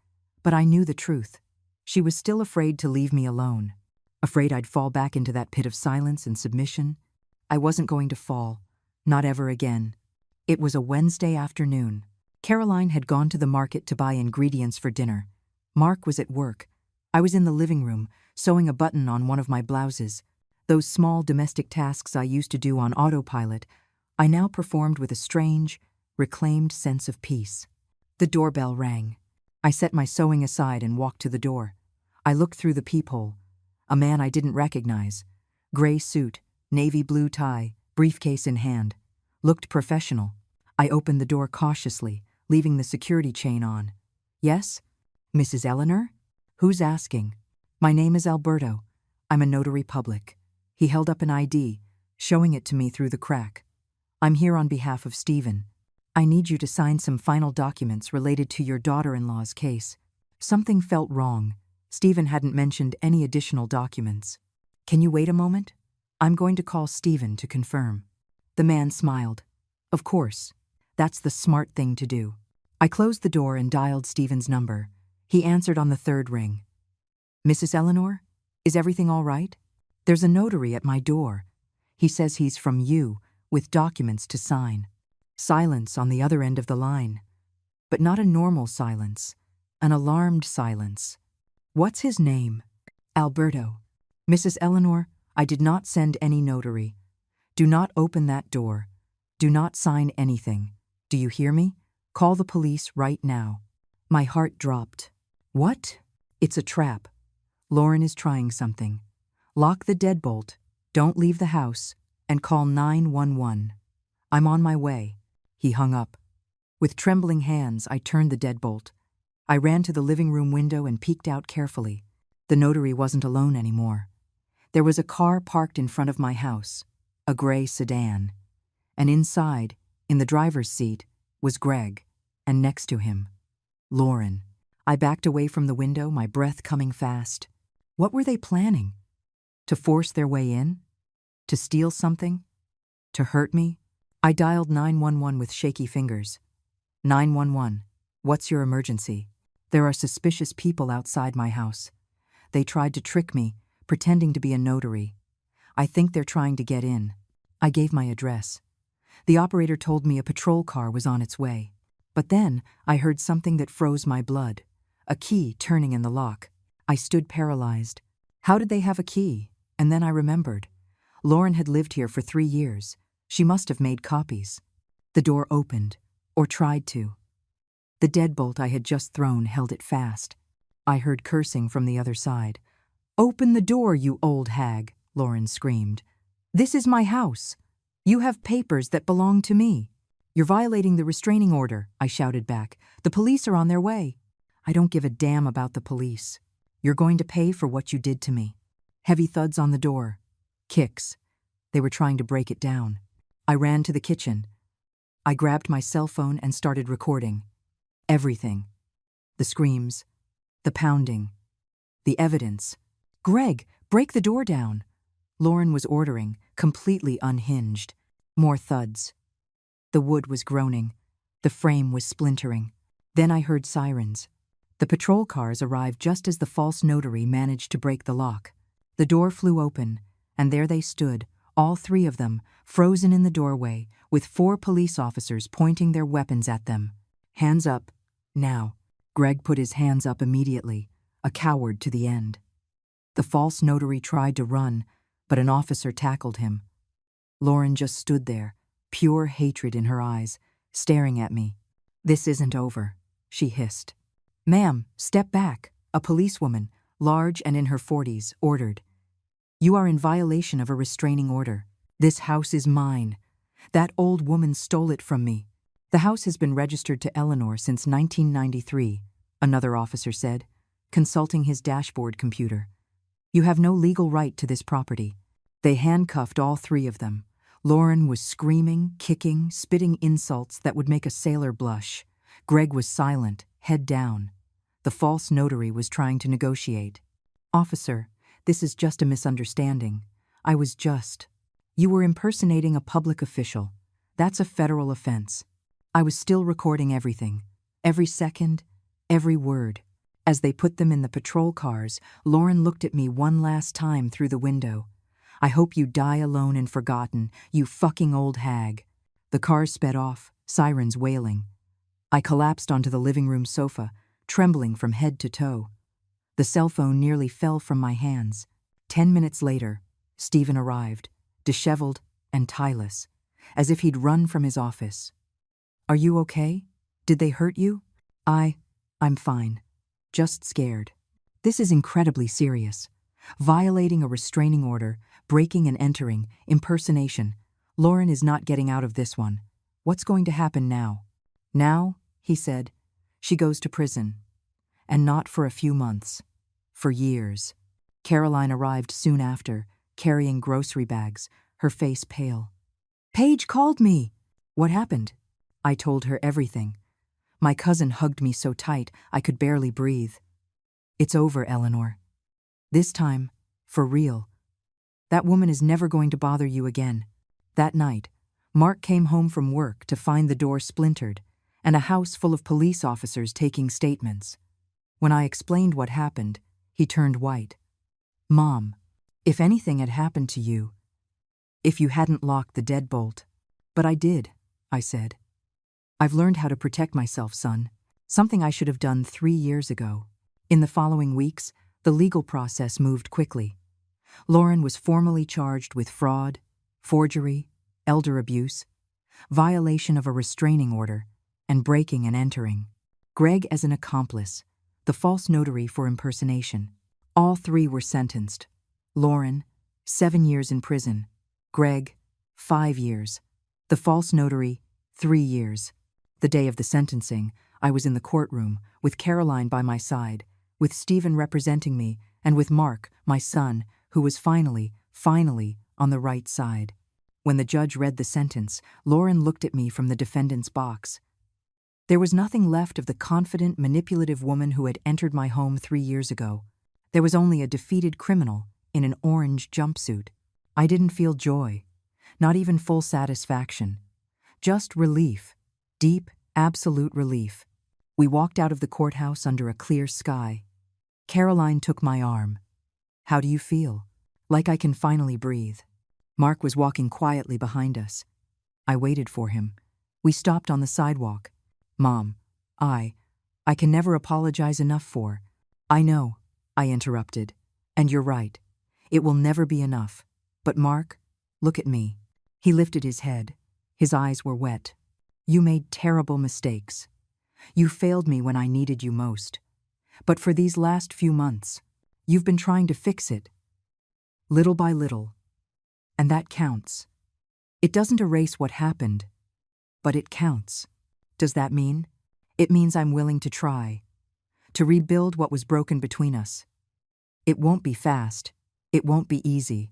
But I knew the truth. She was still afraid to leave me alone. Afraid I'd fall back into that pit of silence and submission. I wasn't going to fall. Not ever again. It was a Wednesday afternoon. Caroline had gone to the market to buy ingredients for dinner. Mark was at work. I was in the living room, sewing a button on one of my blouses. Those small domestic tasks I used to do on autopilot, I now performed with a strange, reclaimed sense of peace. The doorbell rang. I set my sewing aside and walked to the door. I looked through the peephole. A man I didn't recognize. Gray suit, navy blue tie, briefcase in hand. Looked professional. I opened the door cautiously, leaving the security chain on. "Yes? Mrs. Eleanor? Who's asking?" "My name is Alberto. I'm a notary public." He held up an ID, showing it to me through the crack. "I'm here on behalf of Stephen. I need you to sign some final documents related to your daughter-in-law's case." Something felt wrong. Stephen hadn't mentioned any additional documents. "Can you wait a moment? I'm going to call Stephen to confirm." The man smiled. "Of course. That's the smart thing to do." I closed the door and dialed Stephen's number. He answered on the 3rd ring. "Mrs. Eleanor, is everything all right? There's a notary at my door. He says he's from you, with documents to sign." Silence on the other end of the line. But not a normal silence, an alarmed silence. "What's his name?" "Alberto." "Mrs. Eleanor, I did not send any notary. Do not open that door. Do not sign anything. Do you hear me? Call the police right now." My heart dropped. "What?" "It's a trap. Lauren is trying something. Lock the deadbolt, don't leave the house, and call 911. I'm on my way." He hung up. With trembling hands, I turned the deadbolt. I ran to the living room window and peeked out carefully. The notary wasn't alone anymore. There was a car parked in front of my house, a gray sedan. And inside, in the driver's seat, was Greg, and next to him, Lauren. I backed away from the window, my breath coming fast. What were they planning? To force their way in? To steal something? To hurt me? I dialed 911 with shaky fingers. 911, what's your emergency? There are suspicious people outside my house. They tried to trick me, pretending to be a notary. I think they're trying to get in. I gave my address. The operator told me a patrol car was on its way. But then I heard something that froze my blood. A key turning in the lock. I stood paralyzed. How did they have a key? And then I remembered. Lauren had lived here for 3 years. She must have made copies. The door opened, or tried to. The deadbolt I had just thrown held it fast. I heard cursing from the other side. "Open the door, you old hag," Lauren screamed. "This is my house. You have papers that belong to me." "You're violating the restraining order," I shouted back. "The police are on their way." "I don't give a damn about the police. You're going to pay for what you did to me." Heavy thuds on the door. Kicks. They were trying to break it down. I ran to the kitchen. I grabbed my cell phone and started recording. Everything. The screams. The pounding. The evidence. "Greg, break the door down." Lauren was ordering, completely unhinged. More thuds. The wood was groaning. The frame was splintering. Then I heard sirens. The patrol cars arrived just as the false notary managed to break the lock. The door flew open, and there they stood, all 3 of them, frozen in the doorway, with 4 police officers pointing their weapons at them. "Hands up, now." Greg put his hands up immediately, a coward to the end. The false notary tried to run, but an officer tackled him. Lauren just stood there, pure hatred in her eyes, staring at me. "This isn't over," she hissed. "Ma'am, step back," a policewoman, large and in her 40s, ordered. "You are in violation of a restraining order. This house is mine. That old woman stole it from me." "The house has been registered to Eleanor since 1993, another officer said, consulting his dashboard computer. "You have no legal right to this property." They handcuffed all 3 of them. Lauren was screaming, kicking, spitting insults that would make a sailor blush. Greg was silent, head down. The false notary was trying to negotiate. "Officer, this is just a misunderstanding. I was just. You were impersonating a public official. That's a federal offense." I was still recording everything. Every second, every word. As they put them in the patrol cars, Lauren looked at me one last time through the window. "I hope you die alone and forgotten, you fucking old hag." The cars sped off, sirens wailing. I collapsed onto the living room sofa, trembling from head to toe. The cell phone nearly fell from my hands. 10 minutes later, Stephen arrived, disheveled and tieless, as if he'd run from his office. "Are you okay? Did they hurt you?" I'm fine. Just scared. This is incredibly serious. Violating a restraining order, breaking and entering, impersonation. Lauren is not getting out of this one. What's going to happen now? "Now," he said, "she goes to prison. And not for a few months. For years." Caroline arrived soon after, carrying grocery bags, her face pale. "Paige called me." "What happened?" I told her everything. My cousin hugged me so tight I could barely breathe. "It's over, Eleanor. This time, for real. That woman is never going to bother you again." That night, Mark came home from work to find the door splintered and a house full of police officers taking statements. When I explained what happened, he turned white. "Mom, if anything had happened to you, if you hadn't locked the deadbolt." "But I did," I said. "I've learned how to protect myself, son. Something I should have done 3 years ago." In the following weeks, the legal process moved quickly. Lauren was formally charged with fraud, forgery, elder abuse, violation of a restraining order, and breaking and entering. Greg as an accomplice, the false notary for impersonation. All 3 were sentenced. Lauren, 7 years in prison. Greg, 5 years. The false notary, 3 years. The day of the sentencing, I was in the courtroom, with Caroline by my side, with Stephen representing me, and with Mark, my son, who was finally, on the right side. When the judge read the sentence, Lauren looked at me from the defendant's box. There was nothing left of the confident, manipulative woman who had entered my home 3 years ago. There was only a defeated criminal in an orange jumpsuit. I didn't feel joy, not even full satisfaction. Just relief, deep, absolute relief. We walked out of the courthouse under a clear sky. Caroline took my arm. "How do you feel?" "Like I can finally breathe." Mark was walking quietly behind us. I waited for him. We stopped on the sidewalk. Mom, I can never apologize enough for. I know, I interrupted. And you're right. It will never be enough. But Mark, look at me. He lifted his head. His eyes were wet. You made terrible mistakes. You failed me when I needed you most. But for these last few months, you've been trying to fix it. Little by little. And that counts. It doesn't erase what happened, but it counts. Does that mean? It means I'm willing to try. To rebuild what was broken between us. It won't be fast. It won't be easy.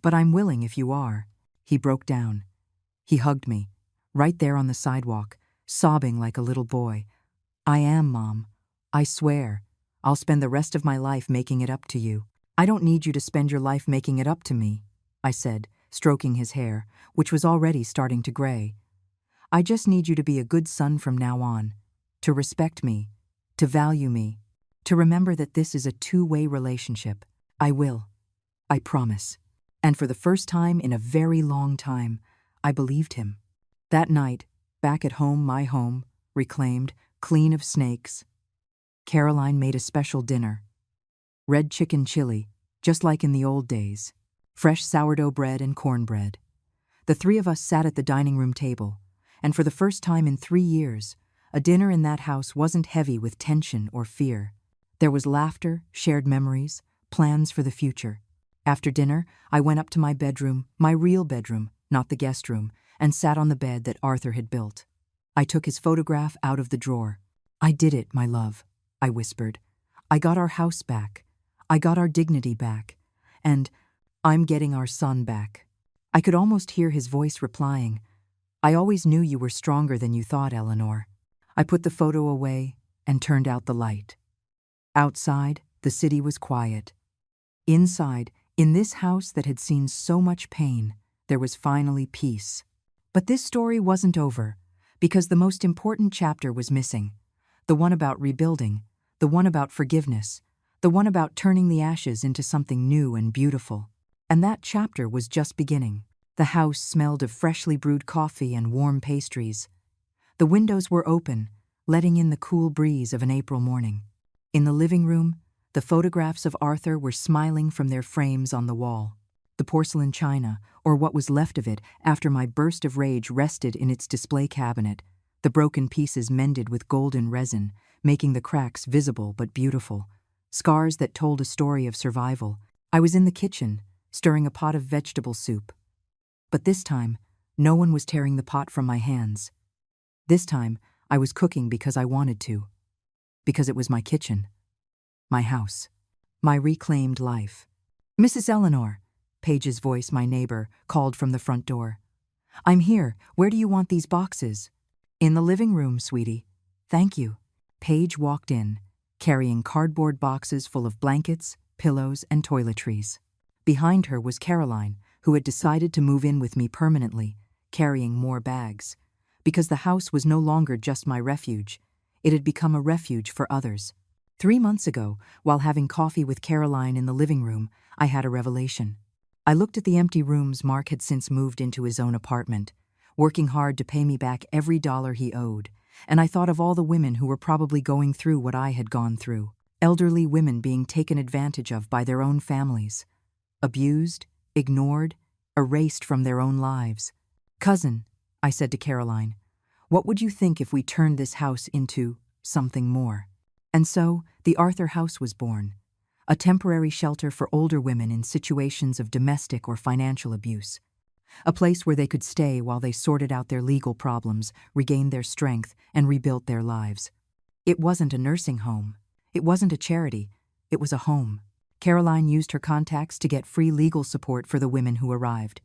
But I'm willing if you are. He broke down. He hugged me, right there on the sidewalk, sobbing like a little boy. I am, Mom. I swear. I'll spend the rest of my life making it up to you. I don't need you to spend your life making it up to me, I said, stroking his hair, which was already starting to gray. I just need you to be a good son from now on, to respect me, to value me, to remember that this is a two-way relationship. I will. I promise. And for the first time in a very long time, I believed him. That night, back at home, my home, reclaimed, clean of snakes, Caroline made a special dinner. Red chicken chili, just like in the old days. Fresh sourdough bread and cornbread. The three of us sat at the dining room table, and for the first time in 3 years, a dinner in that house wasn't heavy with tension or fear. There was laughter, shared memories, plans for the future. After dinner, I went up to my bedroom, my real bedroom, not the guest room, and sat on the bed that Arthur had built. I took his photograph out of the drawer. I did it, my love, I whispered. I got our house back. I got our dignity back. And I'm getting our son back. I could almost hear his voice replying, I always knew you were stronger than you thought, Eleanor. I put the photo away and turned out the light. Outside, the city was quiet. Inside, in this house that had seen so much pain, there was finally peace. But this story wasn't over, because the most important chapter was missing. The one about rebuilding, the one about forgiveness, the one about turning the ashes into something new and beautiful. And that chapter was just beginning. The house smelled of freshly brewed coffee and warm pastries. The windows were open, letting in the cool breeze of an April morning. In the living room, the photographs of Arthur were smiling from their frames on the wall. The porcelain china, or what was left of it after my burst of rage, rested in its display cabinet, the broken pieces mended with golden resin, making the cracks visible but beautiful, scars that told a story of survival. I was in the kitchen, stirring a pot of vegetable soup. But this time, no one was tearing the pot from my hands. This time, I was cooking because I wanted to. Because it was my kitchen. My house. My reclaimed life. Mrs. Eleanor, Paige's voice, my neighbor, called from the front door. I'm here. Where do you want these boxes? In the living room, sweetie. Thank you. Paige walked in, carrying cardboard boxes full of blankets, pillows, and toiletries. Behind her was Caroline, who had decided to move in with me permanently, carrying more bags. Because the house was no longer just my refuge. It had become a refuge for others. 3 months ago, while having coffee with Caroline in the living room, I had a revelation. I looked at the empty rooms Mark had since moved into his own apartment, working hard to pay me back every dollar he owed, and I thought of all the women who were probably going through what I had gone through. Elderly women being taken advantage of by their own families. Abused, ignored, erased from their own lives. Cousin, I said to Caroline, what would you think if we turned this house into something more? And so, the Arthur House was born, a temporary shelter for older women in situations of domestic or financial abuse. A place where they could stay while they sorted out their legal problems, regained their strength, and rebuilt their lives. It wasn't a nursing home. It wasn't a charity. It was a home. Caroline used her contacts to get free legal support for the women who arrived.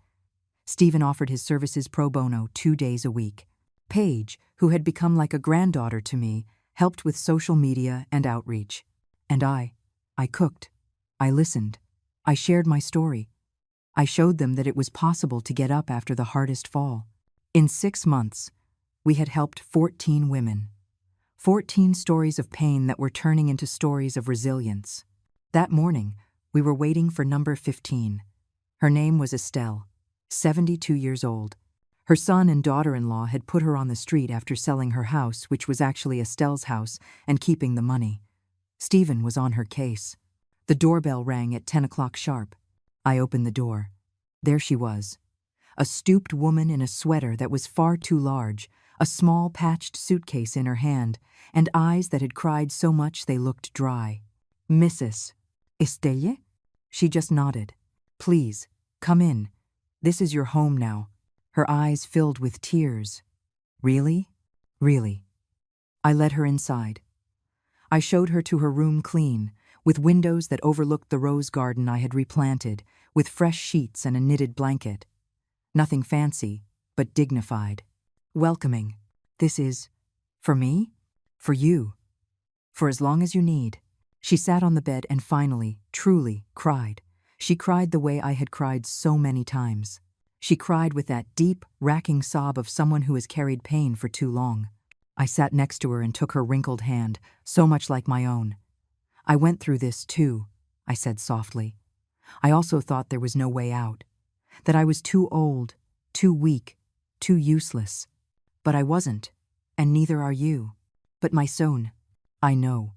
Stephen offered his services pro bono 2 days a week. Paige, who had become like a granddaughter to me, helped with social media and outreach. And I cooked. I listened. I shared my story. I showed them that it was possible to get up after the hardest fall. In 6 months, we had helped 14 women. 14 stories of pain that were turning into stories of resilience. That morning, we were waiting for number 15. Her name was Estelle. 72 years old. Her son and daughter-in-law had put her on the street after selling her house, which was actually Estelle's house, and keeping the money. Stephen was on her case. The doorbell rang at 10 o'clock sharp. I opened the door. There she was. A stooped woman in a sweater that was far too large, a small patched suitcase in her hand, and eyes that had cried so much they looked dry. "Mrs. Estelle?" She just nodded. "Please, come in. This is your home now." Her eyes filled with tears. "Really? Really?" I led her inside. I showed her to her room clean, with windows that overlooked the rose garden I had replanted, with fresh sheets and a knitted blanket. Nothing fancy, but dignified. Welcoming. "This is, for me? For you. For as long as you need." She sat on the bed and finally, truly, cried. She cried the way I had cried so many times. She cried with that deep, racking sob of someone who has carried pain for too long. I sat next to her and took her wrinkled hand, so much like my own. "I went through this too," I said softly. "I also thought there was no way out, that I was too old, too weak, too useless. But I wasn't, and neither are you. But my son, I know.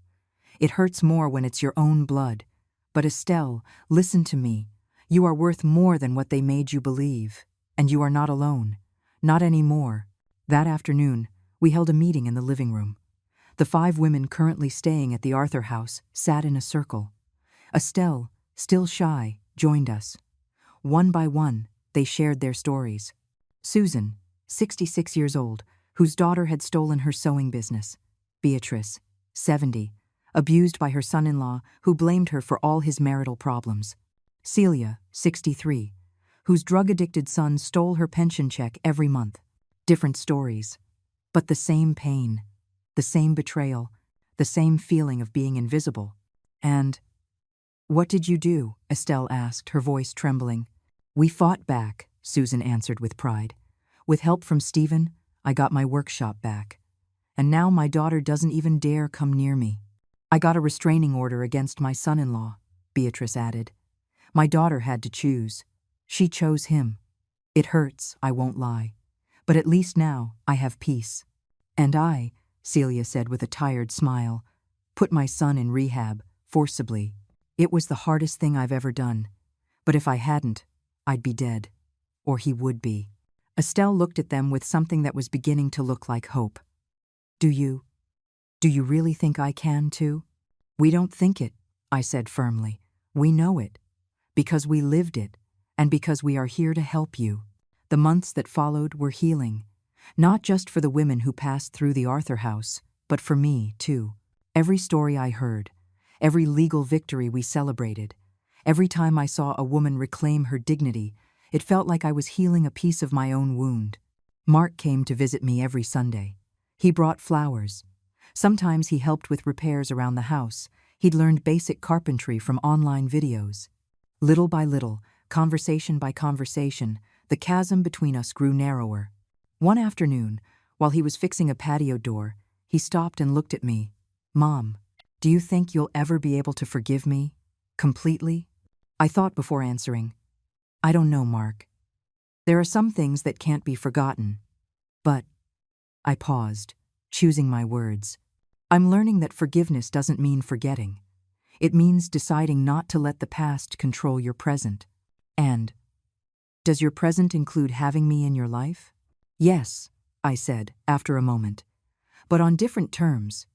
It hurts more when it's your own blood. But Estelle, listen to me. You are worth more than what they made you believe. And you are not alone. Not anymore." That afternoon, we held a meeting in the living room. The 5 women currently staying at the Arthur house sat in a circle. Estelle, still shy, joined us. One by one, they shared their stories. Susan, 66 years old, whose daughter had stolen her sewing business. Beatrice, 70, abused by her son-in-law who blamed her for all his marital problems. Celia, 63, whose drug-addicted son stole her pension check every month. Different stories, but the same pain, the same betrayal, the same feeling of being invisible. "And what did you do?" Estelle asked, her voice trembling. "We fought back," Susan answered with pride. "With help from Stephen, I got my workshop back. And now my daughter doesn't even dare come near me. I got a restraining order against my son-in-law," Beatrice added. "My daughter had to choose. She chose him. It hurts, I won't lie. But at least now I have peace. And I," Celia said with a tired smile, "put my son in rehab, forcibly. It was the hardest thing I've ever done. But if I hadn't, I'd be dead. Or he would be." Estelle looked at them with something that was beginning to look like hope. Do you really think I can too?" "We don't think it," I said firmly. "We know it. Because we lived it, and because we are here to help you." The months that followed were healing, not just for the women who passed through the Arthur house, but for me, too. Every story I heard, every legal victory we celebrated, every time I saw a woman reclaim her dignity, it felt like I was healing a piece of my own wound. Mark came to visit me every Sunday. He brought flowers. Sometimes he helped with repairs around the house. He'd learned basic carpentry from online videos. Little by little, conversation by conversation, the chasm between us grew narrower. One afternoon, while he was fixing a patio door, he stopped and looked at me. "Mom, do you think you'll ever be able to forgive me? Completely?" I thought before answering. "I don't know, Mark. There are some things that can't be forgotten. But," I paused, choosing my words, "I'm learning that forgiveness doesn't mean forgetting. It means deciding not to let the past control your present. And, does your present include having me in your life?" "Yes," I said, after a moment. "But on different terms.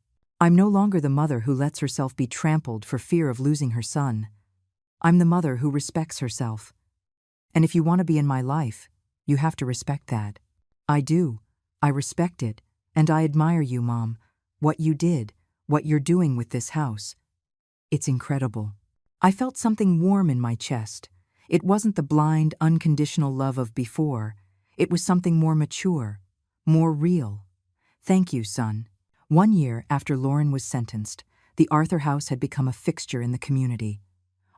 I'm no longer the mother who lets herself be trampled for fear of losing her son. I'm the mother who respects herself. And if you want to be in my life, you have to respect that." "I do. I respect it. And I admire you, Mom. What you did, what you're doing with this house. It's incredible." I felt something warm in my chest. It wasn't the blind, unconditional love of before. It was something more mature, more real. "Thank you, son." 1 year after Lauren was sentenced, the Arthur house had become a fixture in the community.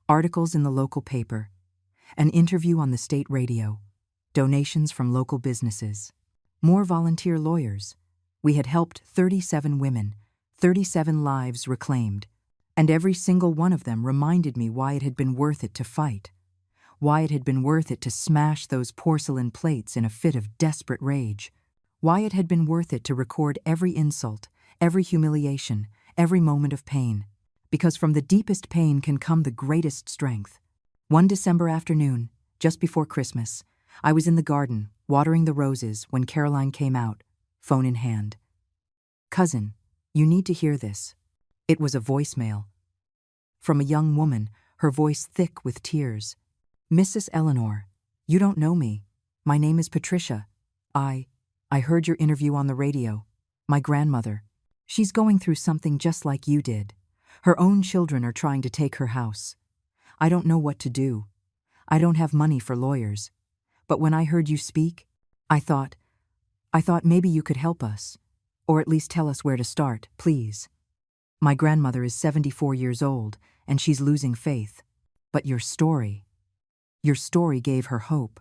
Articles in the local paper, an interview on the state radio, donations from local businesses, more volunteer lawyers. We had helped 37 women, 37 lives reclaimed, and every single one of them reminded me why it had been worth it to fight. why it had been worth it to smash those porcelain plates in a fit of desperate rage. Why it had been worth it to record every insult, every humiliation, every moment of pain. Because from the deepest pain can come the greatest strength. One December afternoon, just before Christmas, I was in the garden, watering the roses, when Caroline came out, phone in hand. "Cousin, you need to hear this." It was a voicemail. From a young woman, her voice thick with tears. "Mrs. Eleanor, you don't know me. My name is Patricia. I heard your interview on the radio. My grandmother. She's going through something just like you did. Her own children are trying to take her house. I don't know what to do. I don't have money for lawyers. But when I heard you speak, I thought maybe you could help us. Or at least tell us where to start, please. My grandmother is 74 years old, and she's losing faith. But your story gave her hope.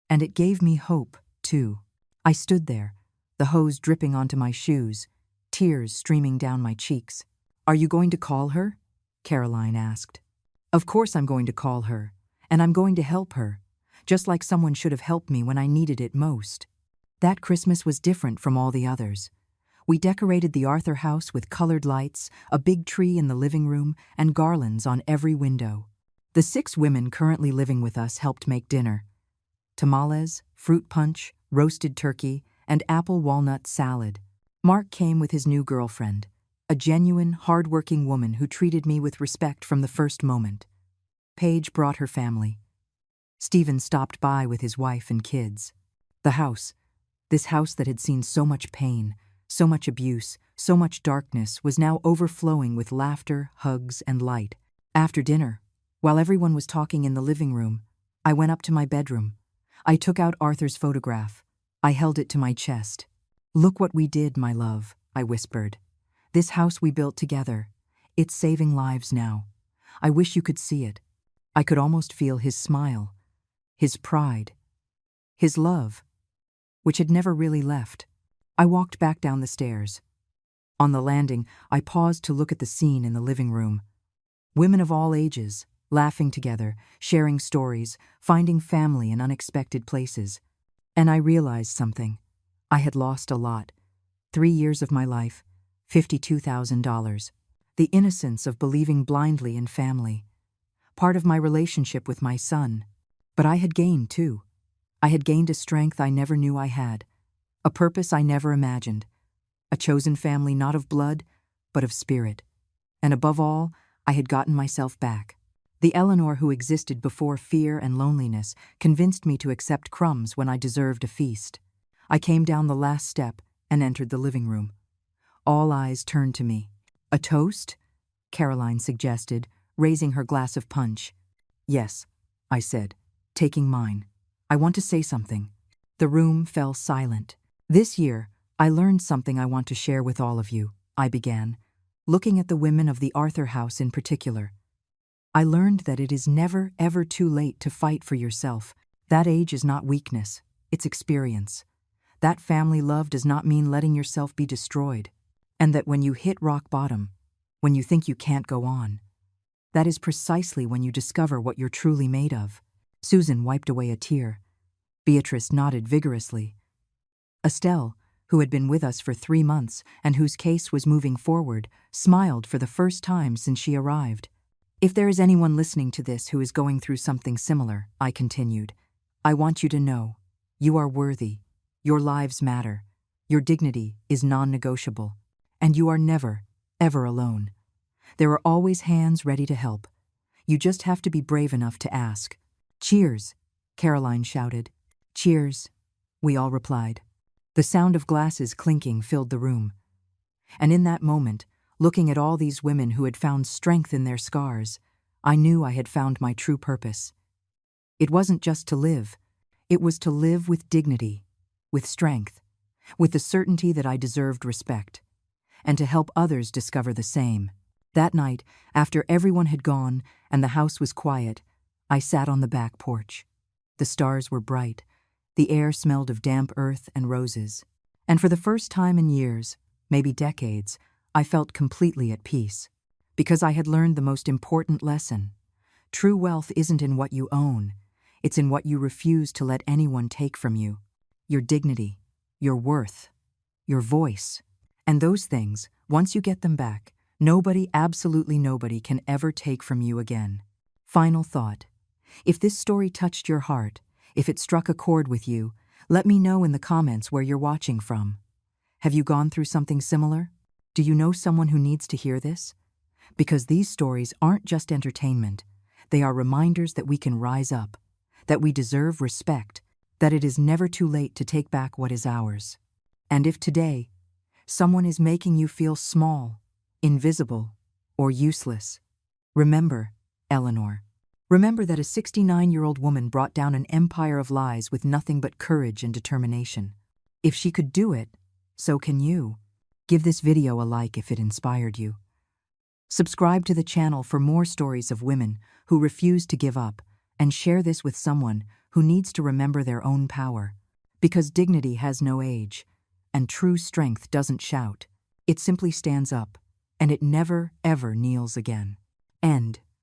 And it gave me hope, too." I stood there, the hose dripping onto my shoes, tears streaming down my cheeks. "Are you going to call her?" Caroline asked. "Of course I'm going to call her, and I'm going to help her, just like someone should have helped me when I needed it most." That Christmas was different from all the others. We decorated the Arthur house with colored lights, a big tree in the living room, and garlands on every window. The 6 women currently living with us helped make dinner. Tamales, fruit punch, roasted turkey, and apple walnut salad. Mark came with his new girlfriend, a genuine, hard-working woman who treated me with respect from the first moment. Paige brought her family. Stephen stopped by with his wife and kids. This house that had seen so much pain, so much abuse, so much darkness, was now overflowing with laughter, hugs, and light. After dinner, while everyone was talking in the living room, I went up to my bedroom. I took out Arthur's photograph. I held it to my chest. "Look what we did, my love," I whispered. "This house we built together. It's saving lives now. I wish you could see it." I could almost feel his smile, his pride, his love, which had never really left. I walked back down the stairs. On the landing, I paused to look at the scene in the living room. Women of all ages, laughing together, sharing stories, finding family in unexpected places. And I realized something. I had lost a lot. 3 years of my life, $52,000. The innocence of believing blindly in family. Part of my relationship with my son. But I had gained, too. I had gained a strength I never knew I had. A purpose I never imagined. A chosen family not of blood, but of spirit. And above all, I had gotten myself back. The Eleanor who existed before fear and loneliness convinced me to accept crumbs when I deserved a feast. I came down the last step and entered the living room. All eyes turned to me. "A toast?" Caroline suggested, raising her glass of punch. "Yes," I said, taking mine. "I want to say something." The room fell silent. "This year, I learned something I want to share with all of you," I began, looking at the women of the Arthur house in particular. "I learned that it is never, ever too late to fight for yourself. That age is not weakness, it's experience. That family love does not mean letting yourself be destroyed. And that when you hit rock bottom, when you think you can't go on, that is precisely when you discover what you're truly made of." Susan wiped away a tear. Beatrice nodded vigorously. Estelle, who had been with us for 3 months and whose case was moving forward, smiled for the first time since she arrived. "If there is anyone listening to this who is going through something similar," I continued, "I want you to know, you are worthy, your lives matter, your dignity is non-negotiable, and you are never, ever alone. There are always hands ready to help. You just have to be brave enough to ask." "Cheers," Caroline shouted. "Cheers," we all replied. The sound of glasses clinking filled the room. And in that moment, looking at all these women who had found strength in their scars, I knew I had found my true purpose. It wasn't just to live. It was to live with dignity, with strength, with the certainty that I deserved respect, and to help others discover the same. That night, after everyone had gone and the house was quiet, I sat on the back porch. The stars were bright. The air smelled of damp earth and roses. And for the first time in years, maybe decades, I felt completely at peace, because I had learned the most important lesson. True wealth isn't in what you own, it's in what you refuse to let anyone take from you. Your dignity, your worth, your voice. And those things, once you get them back, nobody, absolutely nobody, can ever take from you again. Final thought. If this story touched your heart, if it struck a chord with you, let me know in the comments where you're watching from. Have you gone through something similar? Do you know someone who needs to hear this? Because these stories aren't just entertainment. They are reminders that we can rise up, that we deserve respect, that it is never too late to take back what is ours. And if today, someone is making you feel small, invisible, or useless, remember, Eleanor. Remember that a 69-year-old woman brought down an empire of lies with nothing but courage and determination. If she could do it, so can you. Give this video a like if it inspired you. Subscribe to the channel for more stories of women who refuse to give up, and share this with someone who needs to remember their own power. Because dignity has no age, and true strength doesn't shout. It simply stands up, and it never, ever kneels again. End.